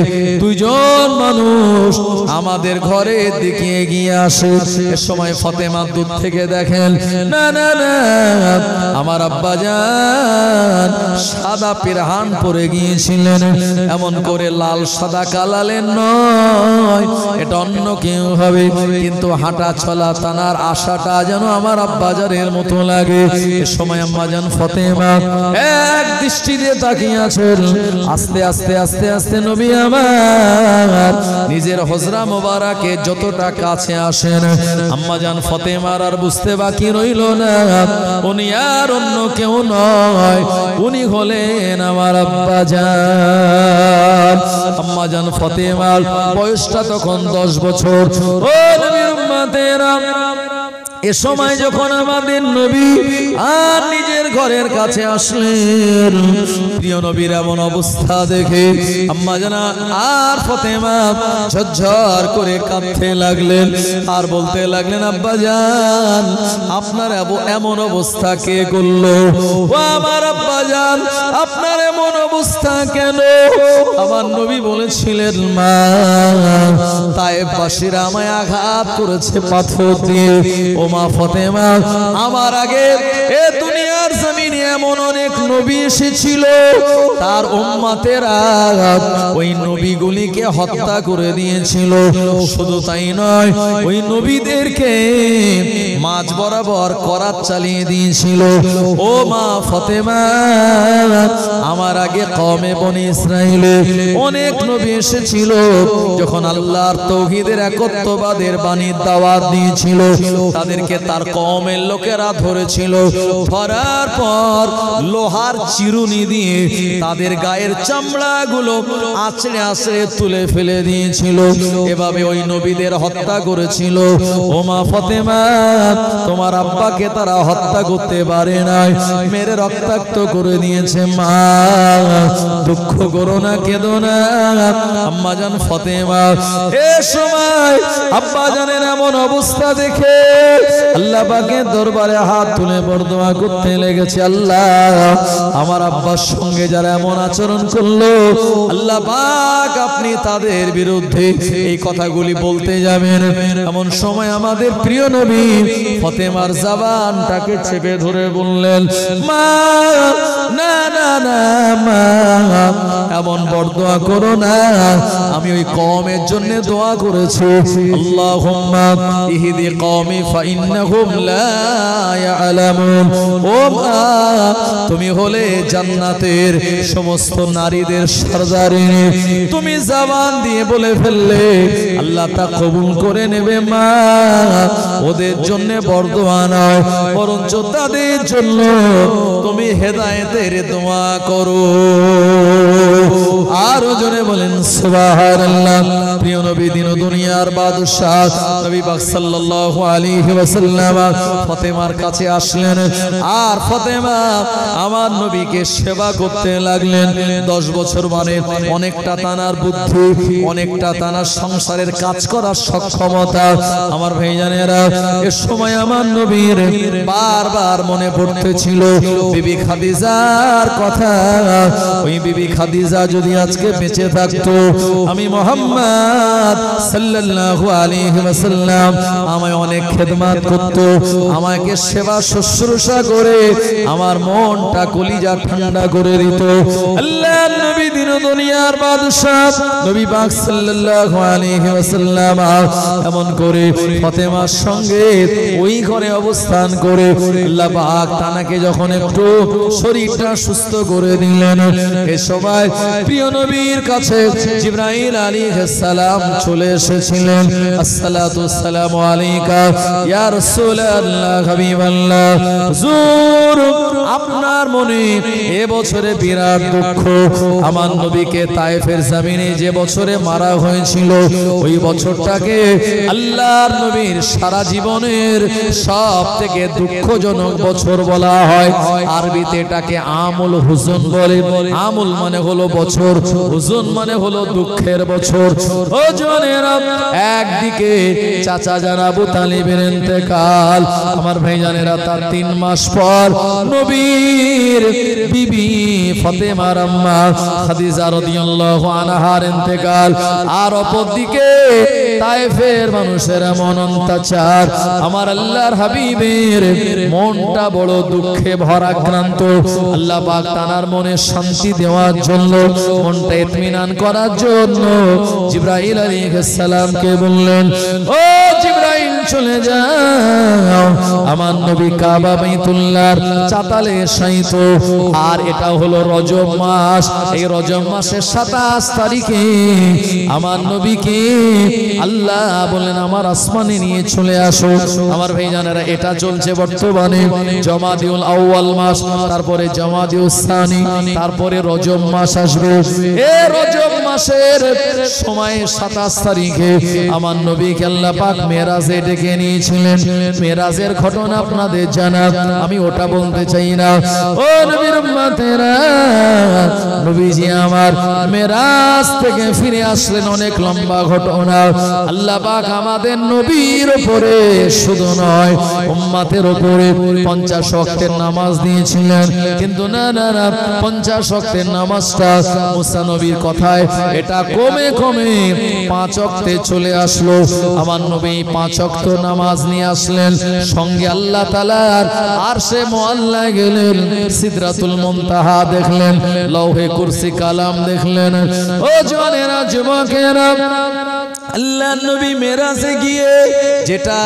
দুইজন মানুষ আমাদের ঘরের দিকে এগিয়ে আসে। এ সময় ফাতেমা দূর থেকে দেখেন না না না আমার আব্বাজান সাদা পিরহান পরে গিয়েছিলেন, এমন করে লাল সাদা কালালের নয়, এটা অন্য কেউ হবে, কিন্তু হাঁটা চলা তানার আশাটা যেন আমার আব্বাজানের মতো লাগে। এ সময় আম্মাজান ফাতেমা এক দৃষ্টি দিয়ে তাকিয়ে আছেন। আস্তে আস্তে আস্তে আস্তে নবী আমার নিজের হজরা মোবারকে যতটা কাছে আসেন, আম্মাজান ফাতেমার আর বুঝতে বাকি রইল না উনি আর অন্য কেউ নয়, উনি হলেন আমার আব্বাজান। আম্মাজান ফাতেমার বয়সটা তখন 10 বছর। ও নবীর উম্মতেরা, এ সময় যখন আমাদের নবী আর নিজের ঘরের কাছে আসলেন, প্রিয় নবীর এমন অবস্থা দেখে আম্মা জানা আর ফাতেমা ঝরঝর করে কাঁদতে লাগলেন আর বলতে লাগলেন, আব্বা জান আপনার এমন অবস্থা কে করলো? ও আমার আব্বা জান আপনার এমন অবস্থা কেন? আমার নবী বলেছিলেন, মা তায়েফবাসীরা আমায় আঘাত করেছে পাথর দিয়ে। ও মা ফাতেমা, আমার আগে এ দুনিয়ার জমিনে এমন অনেক নবী এসেছিল, তার উম্মতেরা ওই নবীগুলিকে হত্যা করে দিয়েছিল। শুধু তাই নয়, ওই নবীদেরকে মাঝ বরাবর করাত চালিয়ে দিয়েছিল। ও মা ফাতেমা, আমার আগে কওমে বনি ইসরাইলে অনেক নবী এসেছিল, যখন আল্লাহর তাওহীদের একত্ববাদের বাণীর দাওয়াত দিয়েছিল, তাদেরকে তার কওমের লোকেরা ধরেছিল। ধরার পর লোহার চিরুনি দিয়ে তাদের গায়ের চামড়াগুলো আঁচড়ে আঁচড়ে তুলে ফেলে দিয়েছিল। এভাবে ওই নবীদের হত্যা করেছিল। ও মা ফাতেমা, তোমার আব্বাকে তারা হত্যা করতে পারে নাই, মেরে রক্তাক্ত করে দিয়েছে। মা দুঃখ করো না, কেঁদো না। আম্মাজান ফাতেমা এ সময় আব্বাজানের এমন অবস্থা দেখে আল্লাহ পাকের দরবারে হাত তুলে বরদোয়া করতে লেগেছে। আল্লাহ, আমার আব্বার সঙ্গে যারা এমন আচরণ করলো, আল্লাহ পাক আপনি তাদের বিরুদ্ধে এই কথাগুলি বলতে যাবেন। এমন সময় আমাদের প্রিয় নবী ফাতেমার জবানটাকে চেপে ধরে বললেন, মা না না না মা, এমন বরদোয়া করো না, আমি ওই কওমের জন্য দোয়া করেছি। আল্লাহুম্মা ইহদি কওমি ফাইন্নাহুম লা ইয়ালামুন। ও মা, তুমি হলে জান্নাতের সমস্ত নারীদের সরদারিনী, তুমি জবান দিয়ে বলে ফেললে আল্লাহ তা কবুল করে নেবে। মা, ওদের জন্য বরদোয়া নয়, বরঞ্চ তাদের জন্য তুমি হেদায়েতের দোয়া করো। আরো জোরে বলেন সুবহানাল্লাহ। প্রিয় নবী দিন ও দুনিয়ার বাদশাহ নবী পাক সাল্লাল্লাহু আলাইহি ওয়াসাল্লাম ফাতেমার কাছে আসলেন, আর ফাতেমা আমার নবীকে সেবা করতে লাগলেন। 10 বছর মানে অনেকটা তানার বুদ্ধি, অনেকটা তানার সংসারের কাজ করার সক্ষমতা। আমার ভাইজানেরা, এ সময় আমার নবীর বারবার মনে পড়তেছিল বিবি খাদিজার কথা। ওই বিবি খাদিজা যদি আজকে বেঁচে থাকতো, আমি মুহাম্মদ সাল্লাল্লাহু আলাইহি ওয়াসাল্লাম আমায় অনেক খেদমত করতো, আমাকে সেবা শুশ্রূষা করে আমার মনটা কলিজা ঠান্ডা করে দিত। আল্লাহর নবী দিন দুনিয়ার বাদশাহ নবী পাক সাল্লাল্লাহু আলাইহি ওয়াসাল্লাম এমন করে ফাতেমার সঙ্গে ওই ঘরে অবস্থান করে আল্লাহ পাক তানাকে যখন একটু শরীরটা সুস্থ করে দিলেন, এই সময় প্রিয় নবীর কাছে জিবরাইল আলাইহিস সালাম চলে এসেছিলেন। আসসালাতু ওয়াসসালামু আলাইকা ইয়া রাসূলুল্লাহ হাবিবাল্লাহ। হুজুর, আপনার মনে এ বছরে বিরাট দুঃখ। আমার নবীকে তায়েফের জমিনে যে বছরে মারা হয়েছিল, ওই বছরটাকে আল্লাহর নবীর সারা জীবনের সবথেকে দুঃখজনক বছর বলা হয়। আরবিতে এটাকে আমুল হুজুন বলে। আমুল মানে হলো বছর, হুজুন মানে হলো দুঃখের বছর। হুজুনেরা, একদিকে চাচা জান আবু তালিবের ইন্তেকাল, আমার ভাইজানেরা তার 3 মাস পর নবী নবীর বিবি ফাতেমার আম্মা খাদিজা রাদিয়াল্লাহু আনহার ইন্তেকাল, আর অপরদিকে তায়েফের মানুষের এমন অত্যাচার, আমার আল্লাহর হাবিবের মনটা বড় দুঃখে ভরাক্রান্ত। আল্লাহ পাক তার মনে শান্তি দেওয়ার জন্য, মনটা ইতমিনান করার জন্য জিবরাইল আলাইহিস সালামকে বললেন, ও জিবরাইল চলে যাও, আমার নবী কাবা বাইতুল্লাহর চাতালে শায়িত। আর এটা হলো রজব মাস, এই রজব মাসের 27 তারিখে আমার নবীকে আল্লাহ বলেন আমার আসমানে নিয়ে চলে আসো। আমার ভাইজানেরা, এটা চলছে বর্তমানে জমাদিউল আউয়াল মাস, তারপরে জমাদিউস সানি, তারপরে রজব মাস আসবে। এই রজব মাসের সময় 27 তারিখে আমার নবীকে আল্লাহ পাক মেরাজে ডেকে নিয়েছিলেন। মেরাজের ঘটনা আপনাদের জানা, আমি ওটা বলতে চাই না। ও নবীর উম্মতেরা, নবীজি আমার মেরাজ থেকে ফিরে আসলেন, অনেক লম্বা ঘটনা। আল্লাহ পাক আমাদের নবীর উপরে শুধু নয় উম্মতের উপরে 50 ওয়াক্তের নামাজ দিয়েছিলেন, কিন্তু না না না, 50 ওয়াক্তের নামাজটা মুসা নবীর কথায় এটা কমে কমে 5 ওয়াক্তে চলে আসলো। আমার নবী 5 ওয়াক্ত নামাজ নিয়ে আসলেন, সঙ্গে আল্লাহ তাআলার আরশে মুআল্লায় গেলেন, সিদরাতুল মুনতাহা দেখলেন, লৌহে কুরসি কালাম দেখলেন। ও জওয়ানেরা, যুবকেরা, আল্লাহ নবী মেরাজে গিয়ে যেটা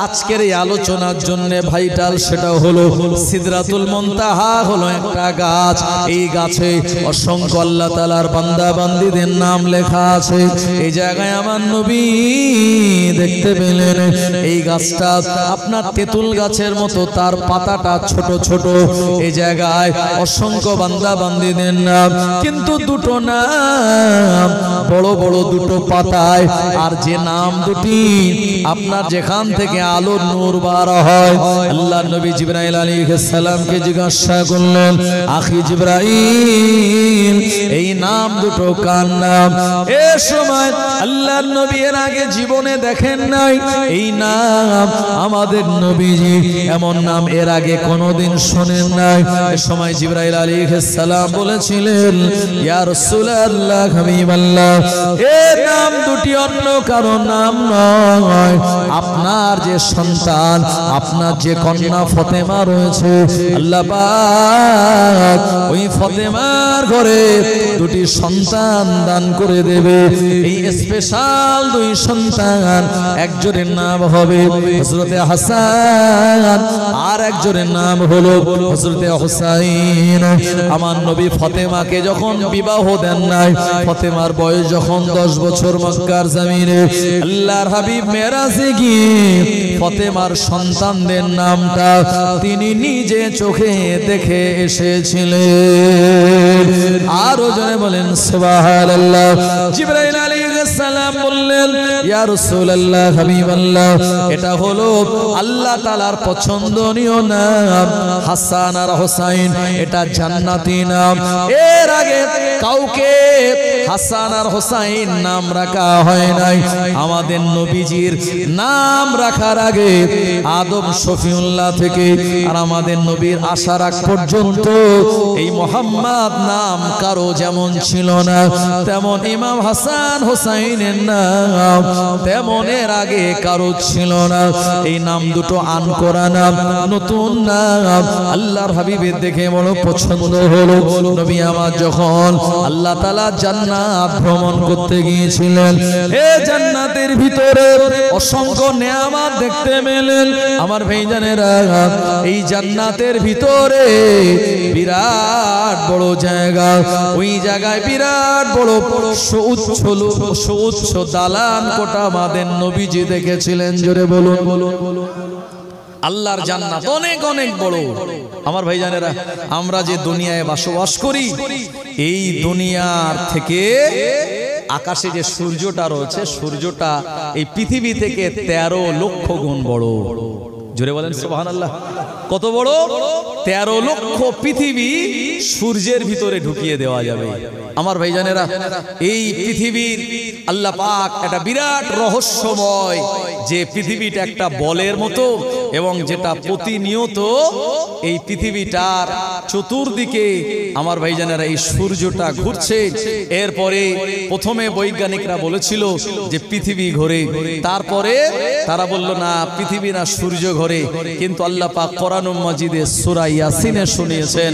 আজকের এই আলোচনার জন্য ভাইটাল, সেটা হলো সিদরাতুল মুনতাহা হলো একটা গাছ। এই গাছে অসংখ্য আল্লাহ তাআলার বান্দা বান্দীদের নাম লেখা আছে। এই জায়গায় আমার নবী দেখতে পেলেন এই গাছটা আপনার তেঁতুল গাছের মতো, তার পাতাটা ছোট ছোট। এই জায়গায় অসংখ্য বান্দা বান্দীদের নাম, কিন্তু দুটো নাম বড় বড় দুটো পাতায়, আর যে নাম দুটি আপনার যেখান থেকে আলোর নূর বার হয়। আল্লাহ নবী জিবরাইল আলাইহিস সালামকে জিজ্ঞাসা করলেন, আখি জিবরাইল, এই নাম দুটো কার নাম? এ সময় আল্লাহ নবী এর আগে জীবনে দেখেন নাই এই নাম, আমাদের নবীজি এমন নাম এর আগে কোনোদিন শোনেন নাই। এ সময় জিবরাইল আলাইহিস সালাম বলেছিলেন, ইয়া রাসূলুল্লাহ, হাবিবাল্লাহ, এই নাম দুটি অন্য কারো নাম নয়। আপনার যে সন্তান, আপনার যে কন্যা ফাতেমা রয়েছে, আল্লাহ পাক ওই ফাতেমার ঘরে দুটি সন্তান দান করে দেবে। এই স্পেশাল দুই সন্তান, একজনের নাম হবে হযরতে হাসান, আর একজনের নাম হলো হযরতে হুসাইন। আমার নবী ফাতেমাকে যখন বিবাহ দেন নাই, ফাতেমার বয়স যখন 10 বছর, মক্কার জমিনে আল্লাহর হাবিব মেরাজে গিয়ে ফাতেমার সন্তানদের নামটা তিনি নিজে চোখে দেখে এসেছিলেন। আরো জনে বলেন সুবহানাল্লাহ। জিবরাইল আলাইহিস সালাম বললেন, ইয়া রাসূলুল্লাহ, হাবিবাল্লাহ, এটা হলো আল্লাহ তাআলার পছন্দনীয় নাম হাসান আর হুসাইন, এটা জান্নাতি নাম। এর আগে কাউকে হাসান আর হুসাইন নাম রাখা হয় নাই। আমাদের নবীজির নাম রাখার আগে আদম শফিউল্লাহ থেকে আর আমাদের নবীর আসার আগ পর্যন্ত এই মোহাম্মদ নাম কারো যেমন ছিল না, তেমন ইমাম হাসান হুসাইনের নাম তেমন এর আগে কারো ছিল না। এই নাম দুটো আন করা নাম, নতুন নাম। আল্লাহর হাবিবের দেখে বড় পছন্দ হলো। নবী আমার যখন আল্লাহ তাআলা জান্নাত ভ্রমণ করতে গিয়েছিলেন, এই জান্নাতের ভিতরে অসংখ্য নেয়ামত দেখতে পেলেন। আমার ভাইজানেরা, এই জান্নাতের ভিতরে বিরাট বড় জায়গা, ওই জায়গায় বিরাট বড় সুউচ্চ দালান কোঠা আমাদের নবীজি দেখেছিলেন। জোরে বলুন, বলুন। আল্লাহর জান্নাত অনেক অনেক বড়। আমার ভাইজানেরা, আমরা যে দুনিয়ায় বসবাস করি, এই দুনিয়ার থেকে আকাশে যে সূর্যটা রয়েছে, সূর্যটা এই পৃথিবী থেকে 13 লক্ষ গুণ বড়। জোরে বলেন সুবহানাল্লাহ। কত বড়? 13 লক্ষ পৃথিবী সূর্যের ভিতরে ঢুকিয়ে দেওয়া যাবে। আমার ভাইজানেরা, এই পৃথিবীর আল্লাহ পাক একটা বিরাট রহস্যময়, যে পৃথিবীটা একটা বলের মতো এবং যেটা প্রতিনিয়ত এই পৃথিবীটার চতুর্দিকে আমার ভাইজানেরা এই সূর্যটা ঘুরছে। এরপরে প্রথমে বৈজ্ঞানিকরা বলেছিল যে পৃথিবী ঘোরে, তারপরে তারা বলল না পৃথিবী না সূর্য ঘোরে। কিন্তু আল্লাহ পাক কোরআনুল মাজিদে সূরা ইয়াসিনে শুনিয়েছেন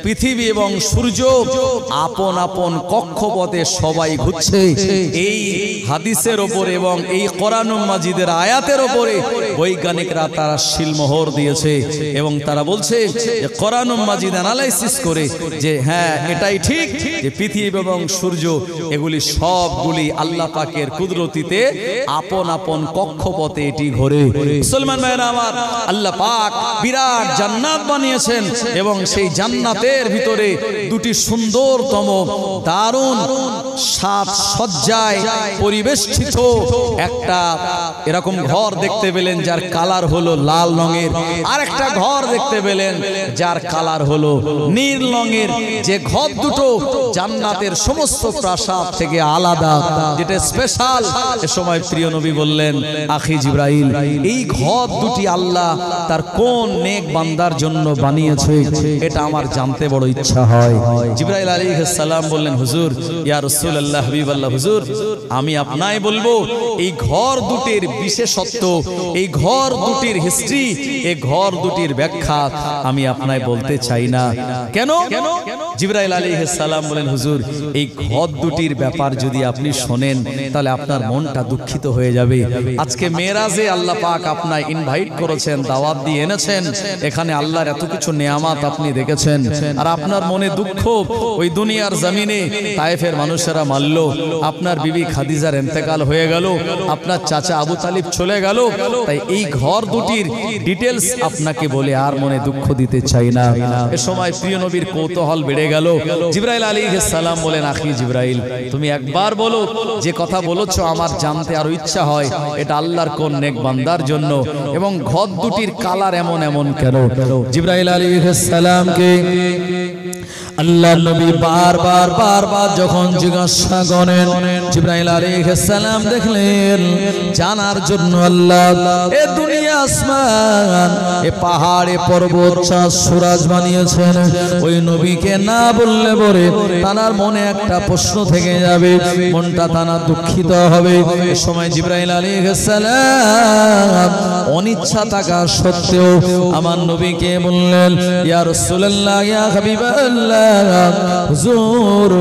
পৃথিবী এবং সূর্য আপন আপন কক্ষপথে সবাই ঘুরছে। এই হাদিসের ওপরে এবং এই কোরআনুল মাজিদের আয়াতের ওপরে বৈজ্ঞানিকরা তারা সিলমোহর দিয়েছে এবং তারা বলছে যে কোরআনুল মাজিদ অ্যানালাইসিস করে যে হ্যাঁ এটাই ঠিক যে পৃথিবী এবং সূর্য এগুলি সবগুলি আল্লাহ পাকের কুদরতিতে আপন আপন কক্ষপথে এটি ঘোরে। মুসলমান ভাইরা আমার, আল্লাহ পাক বিরাট জান্নাত বানিয়েছেন এবং সেই জান্নাতের ভিতরে দুটি সুন্দরতম দারুণ সাজসজ্জায় পরিবেষ্টিত একটা এরকম ঘর দেখতে পেলেন যার কালার হলো লাল রঙের, আর একটা ঘর দেখতে পেলেন যার কালার হলো নীল রঙের। যে ঘর দুটো জান্নাতের সমস্ত প্রাসাদ থেকে আলাদা, যেটা স্পেশাল। এ সময় প্রিয় নবী বললেন আখি জিবরাইল, এই ঘর দুটি আল্লাহ তার কোন নেক বান্দার জন্য বানিয়েছে এটা আমার জানতে বড় ইচ্ছা হয়। জিবরাইল আলাইহিস সালাম বললেন হুজুর, ইয়া রাসূলুল্লাহ, হাবিবাল্লাহ হুজুর, আমি আপনায় বলবো এই ঘর দুটির বিশেষত্ব, এই ঘর দুটির হিস্ট্রি, এই ঘর দুটির ব্যাখ্যা আমি আপনায় বলতে চাই না। কেন? জিবরাইল আলাইহিস সালাম বলেন হুজুর, এই ঘর দুটির ব্যাপার যদি আপনি শোনেন তাহলে আপনার মনটা দুঃখিত হয়ে যাবে। আজকে মেরাজে আল্লাহ পাক আপনায় ইনভাইট করেছেন, দাওয়াত দিয়ে এনেছেন, এখানে আল্লাহর এত কিছু নেয়ামত আপনি দেখেছেন, আর আপনার মনে দুঃখ ওই দুনিয়ার জমিনে তায়েফের মানুষেরা মারল, আপনার বিবি খাদিজার ইন্তেকাল হয়ে গেল, আপনার চাচা আবু তালিব চলে গেল। তাই এই ঘর দুটির ডিটেলস আপনাকে বলে আর মনে দুঃখ দিতে চাই না। এ সময় প্রিয় নবীর কৌতূহল বেড়ে গেল। জিবরাইল আলাইহিস সালাম বলেন আখি জিবরাইল, তুমি একবার বলো, যে কথা বলেছো আমার জানতে আরো ইচ্ছা হয় এটা আল্লাহর কোন নেক বান্দার জন্য, এবং ঘর দুটির কালার এমন এমন কেন? জিবরাইল আলাইহিস সালামকে আল্লাহ নবী বারবার যখন জিজ্ঞাসা করেন, জিবরাইল আলাইহিস সালাম দেখলেন জানার জন্য আল্লাহ এ দুনিয়া আসমান, এ পাহাড়ে পর্বত চাঁদ সূরজ বানিয়েছেন। ওই নবীকে না বললে পরে তানার মনে একটা প্রশ্ন থেকে যাবে, মনটা তানা দুঃখিত হবে। এ সময় জিবরাইল আলাইহিস সালাম অনিচ্ছা থাকা সত্ত্বেও আমার নবীকে বললেন, ইয়া রাসূলুল্লাহ, ইয়া হাবিবাল্লাহ, হুজুর,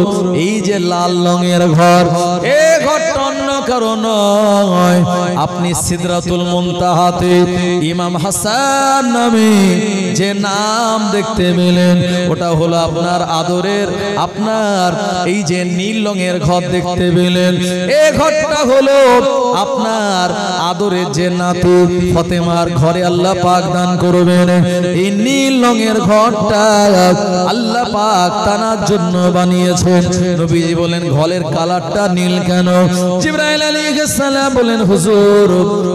এই যে লাল রঙের ঘর, এই ঘরটা অন্য কারো নয়, আপনি সিদরাতুল মুনতাহাতে ইমাম হাসান নামে যে নাম দেখতে পেলেন ওটা হলো আপনার আদরের, আপনার এই যে নীল রঙের ঘর দেখতে পেলেন, এই ঘরটা হলো আপনার আদরের যে নাতি ফাতেমার ঘরে আল্লাহ পাক দান করবেন। এই নীল রঙের ঘরটা আল্লাহ পাক তানার জন্য বানিয়েছেন। নবীজি বলেন ঘরের কালারটা নীল কেন? জিবরাইল আলাইহিস সালাম বলেন হুজুর,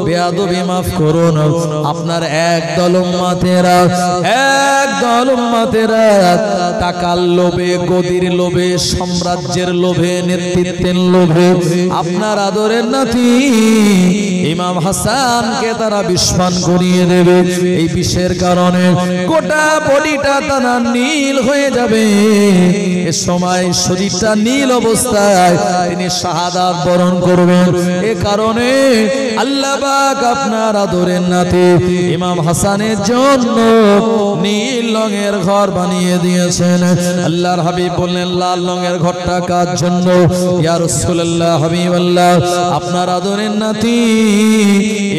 বেয়াদবি মাফ করুন, আপনার একদল উম্মতেরা টাকার লোভে, গদির লোভে, সাম্রাজ্যের লোভে, নেতৃত্বের লোভে আপনার আদরের নাতি ইমাম হাসানকে তারা বিস্ফান করিয়ে দেবে। এই বিষের কারণে গোটা বডিটা তারা নীল হয়ে যাবে। এ সময় শরীরটা নীল অবস্থায় তিনি শাহাদাত বরণ করবেন। এ কারণে আল্লাহ পাক আপনার আদরের নাতি ইমাম হাসানের জন্য নীল রঙের ঘর বানিয়ে দিয়েছেন। আল্লাহর হাবিব বললেন লাল রঙের ঘরটা কার জন্য? ইয়া রাসূলুল্লাহ, হাবিবাল্লাহ, আপনার আদরের নাতি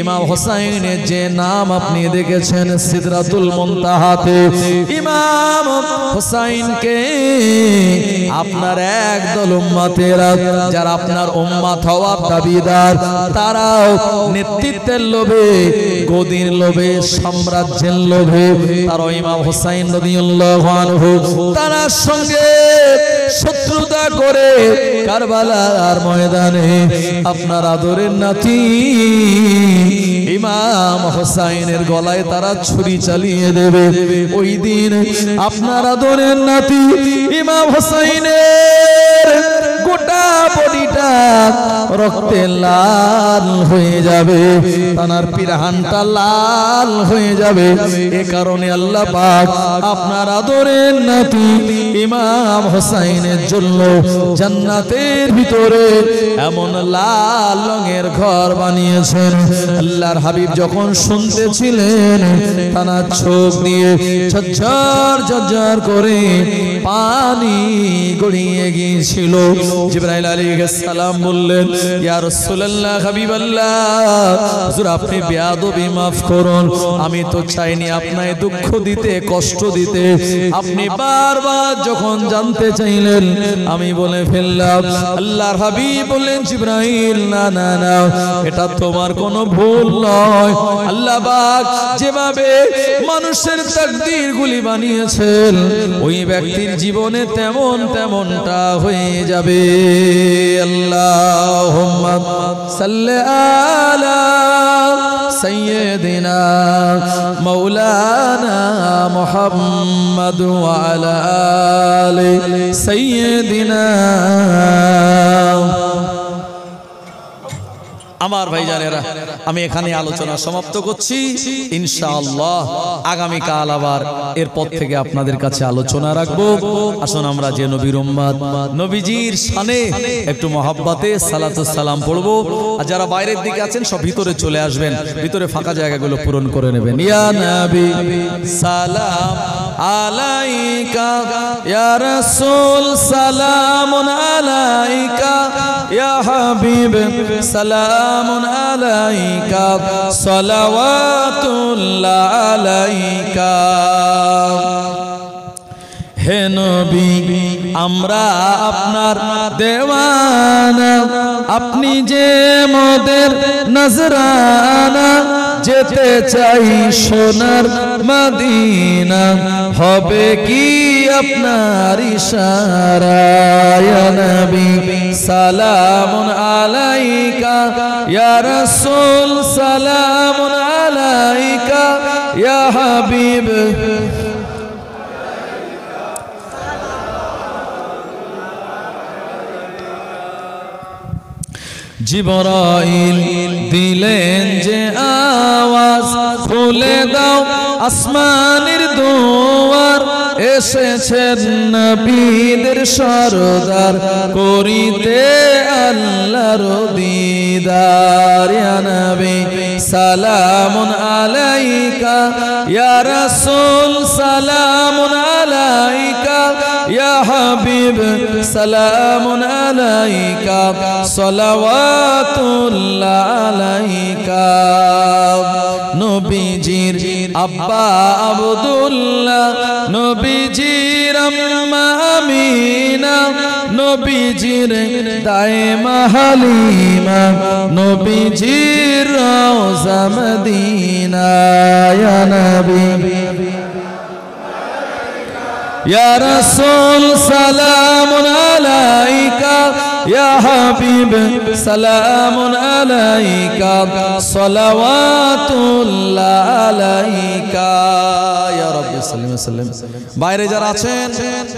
ইমাম হোসাইনের যে নাম আপনি দেখেছেন সিদরাতুল মুনতাহাতে, ইমাম হোসাইনকে আপনার একদল উম্মতেরা যারা আপনার উম্মত হওয়ার দাবিদার, তারাও নেতৃত্বের লোভে, গদির লোভে, সাম্রাজ্যের লোভে তারা ইমাম হোসাইন রাদিয়াল্লাহু আনহু তার সঙ্গে শত্রুতা করে কারবালার ময়দানে আপনার আদরের নাতি ইমাম হোসাইনের গলায় তারা ছুরি চালিয়ে দেবে। ওই দিন আপনার আদরের নাতি ইমাম হোসাইনের গোটা বডিটা রক্তে লাল হয়ে যাবে, তানার পিরাহানটা লাল হয়ে যাবে। এ কারণে আল্লাহ পাক আপনার আদরের নাতি ইমাম হোসাইনের জন্য জান্নাতের ভিতরে এমন লাল রঙের ঘর বানিয়েছেন। আল্লাহর হাবিব যখন শুনতেছিলেন তানার চোখ দিয়ে ঝরঝর ঝরঝর করে পানি গড়িয়ে গিয়েছিল। জিবরাইল আলাইহিস সালাম বললেন, ইয়া রাসূলুল্লাহ, হাবিবাল্লাহ, হুজুর আপনি বেয়াদবি মাফ করুন, আমি তো চাইনি আপনাকে দুঃখ দিতে, কষ্ট দিতে। আপনি বারবার যখন জানতে চাইলেন আমি বলে ফেললাম। আল্লাহর হাবিব বললেন, জিবরাইল, না না না, এটা তোমার কোনো ভুল নয়। আল্লাহ পাক যেভাবে মানুষের তাকদীর গুলি বানিয়েছেন ওই ব্যক্তির জীবনে তেমন তেমনটা হয়ে যাবে। আল্লাহুম্মা সাল্লি আলা সাইয়্যিদিনা মাওলানা মুহাম্মদ ওয়া আলা আলি সাইয়্যিদিনা। আমার ভাইজানেরা, আমি এখানে আলোচনা সমাপ্ত করছি। ইনশাআল্লাহ আগামীকাল আবার এরপর থেকে আপনাদের কাছে আলোচনা রাখবো। আসুন আমরা যে নবীর উম্মত, নবীজির শানে একটু মহব্বতে সালাতুস সালাম পড়বো। আর যারা বাইরের দিকে আছেন সব ভিতরে চলে আসবেন, ভিতরে ফাঁকা জায়গাগুলো পূরণ করে নেবেন। ইয়া নবী সালাম আলাইকা, ইয়া রাসূল সালামুন আলাইকা, ইয়া হাবিব সালামুন আলাইকা, সালাওয়াতুল্লাহ আলাইকা। হে নবী, আমরা আপনার দেওয়ানা, আপনি যে মোদের নজরানা, যেতে চাই সোনার মদিনা, হবে কি আপনার ইশারা। ইয়া নবী সালামুন আলাইকা, ইয়া রাসূল সালামুন আলাইকা, ইয়া হাবিব জিবরাইল দিলেন যে আওয়াজ, খুলে দাও আসমানের দুয়ার, এসেছেন নবীদের সরদার, করিতে আল্লাহর দিদার। ইয়া নবী সালামুন আলাইকা, ইয়া রাসূল সালামুন আলাইকা, ইয়া হাবিব সালামুন আলাইকা, সালাওয়াতুল্লাহ আলাইকা। নবীজির আব্বা আব্দুল্লাহ, নবীজির আম্মা আমিনা, নবীজির দাইমা হালিমা, নবীজির রওজা মদিনা। ইয়া নবী ইয়া রাসূল সালামুন আলাইকা, ইয়া হাবিব সালামুন আলাইকা, সালাওয়াতুল্লাহ আলাইকা। ইয়া রাব্বি সাল্লাল্লাহু আলাইহি ওয়াসাল্লাম। বাইরে যারা আছেন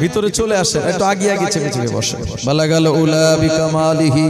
ভিতরে চলে আসেন, একটু আগে আগে চেপে চেপে বসেন। বালাগাল উলা বিকামালিহি।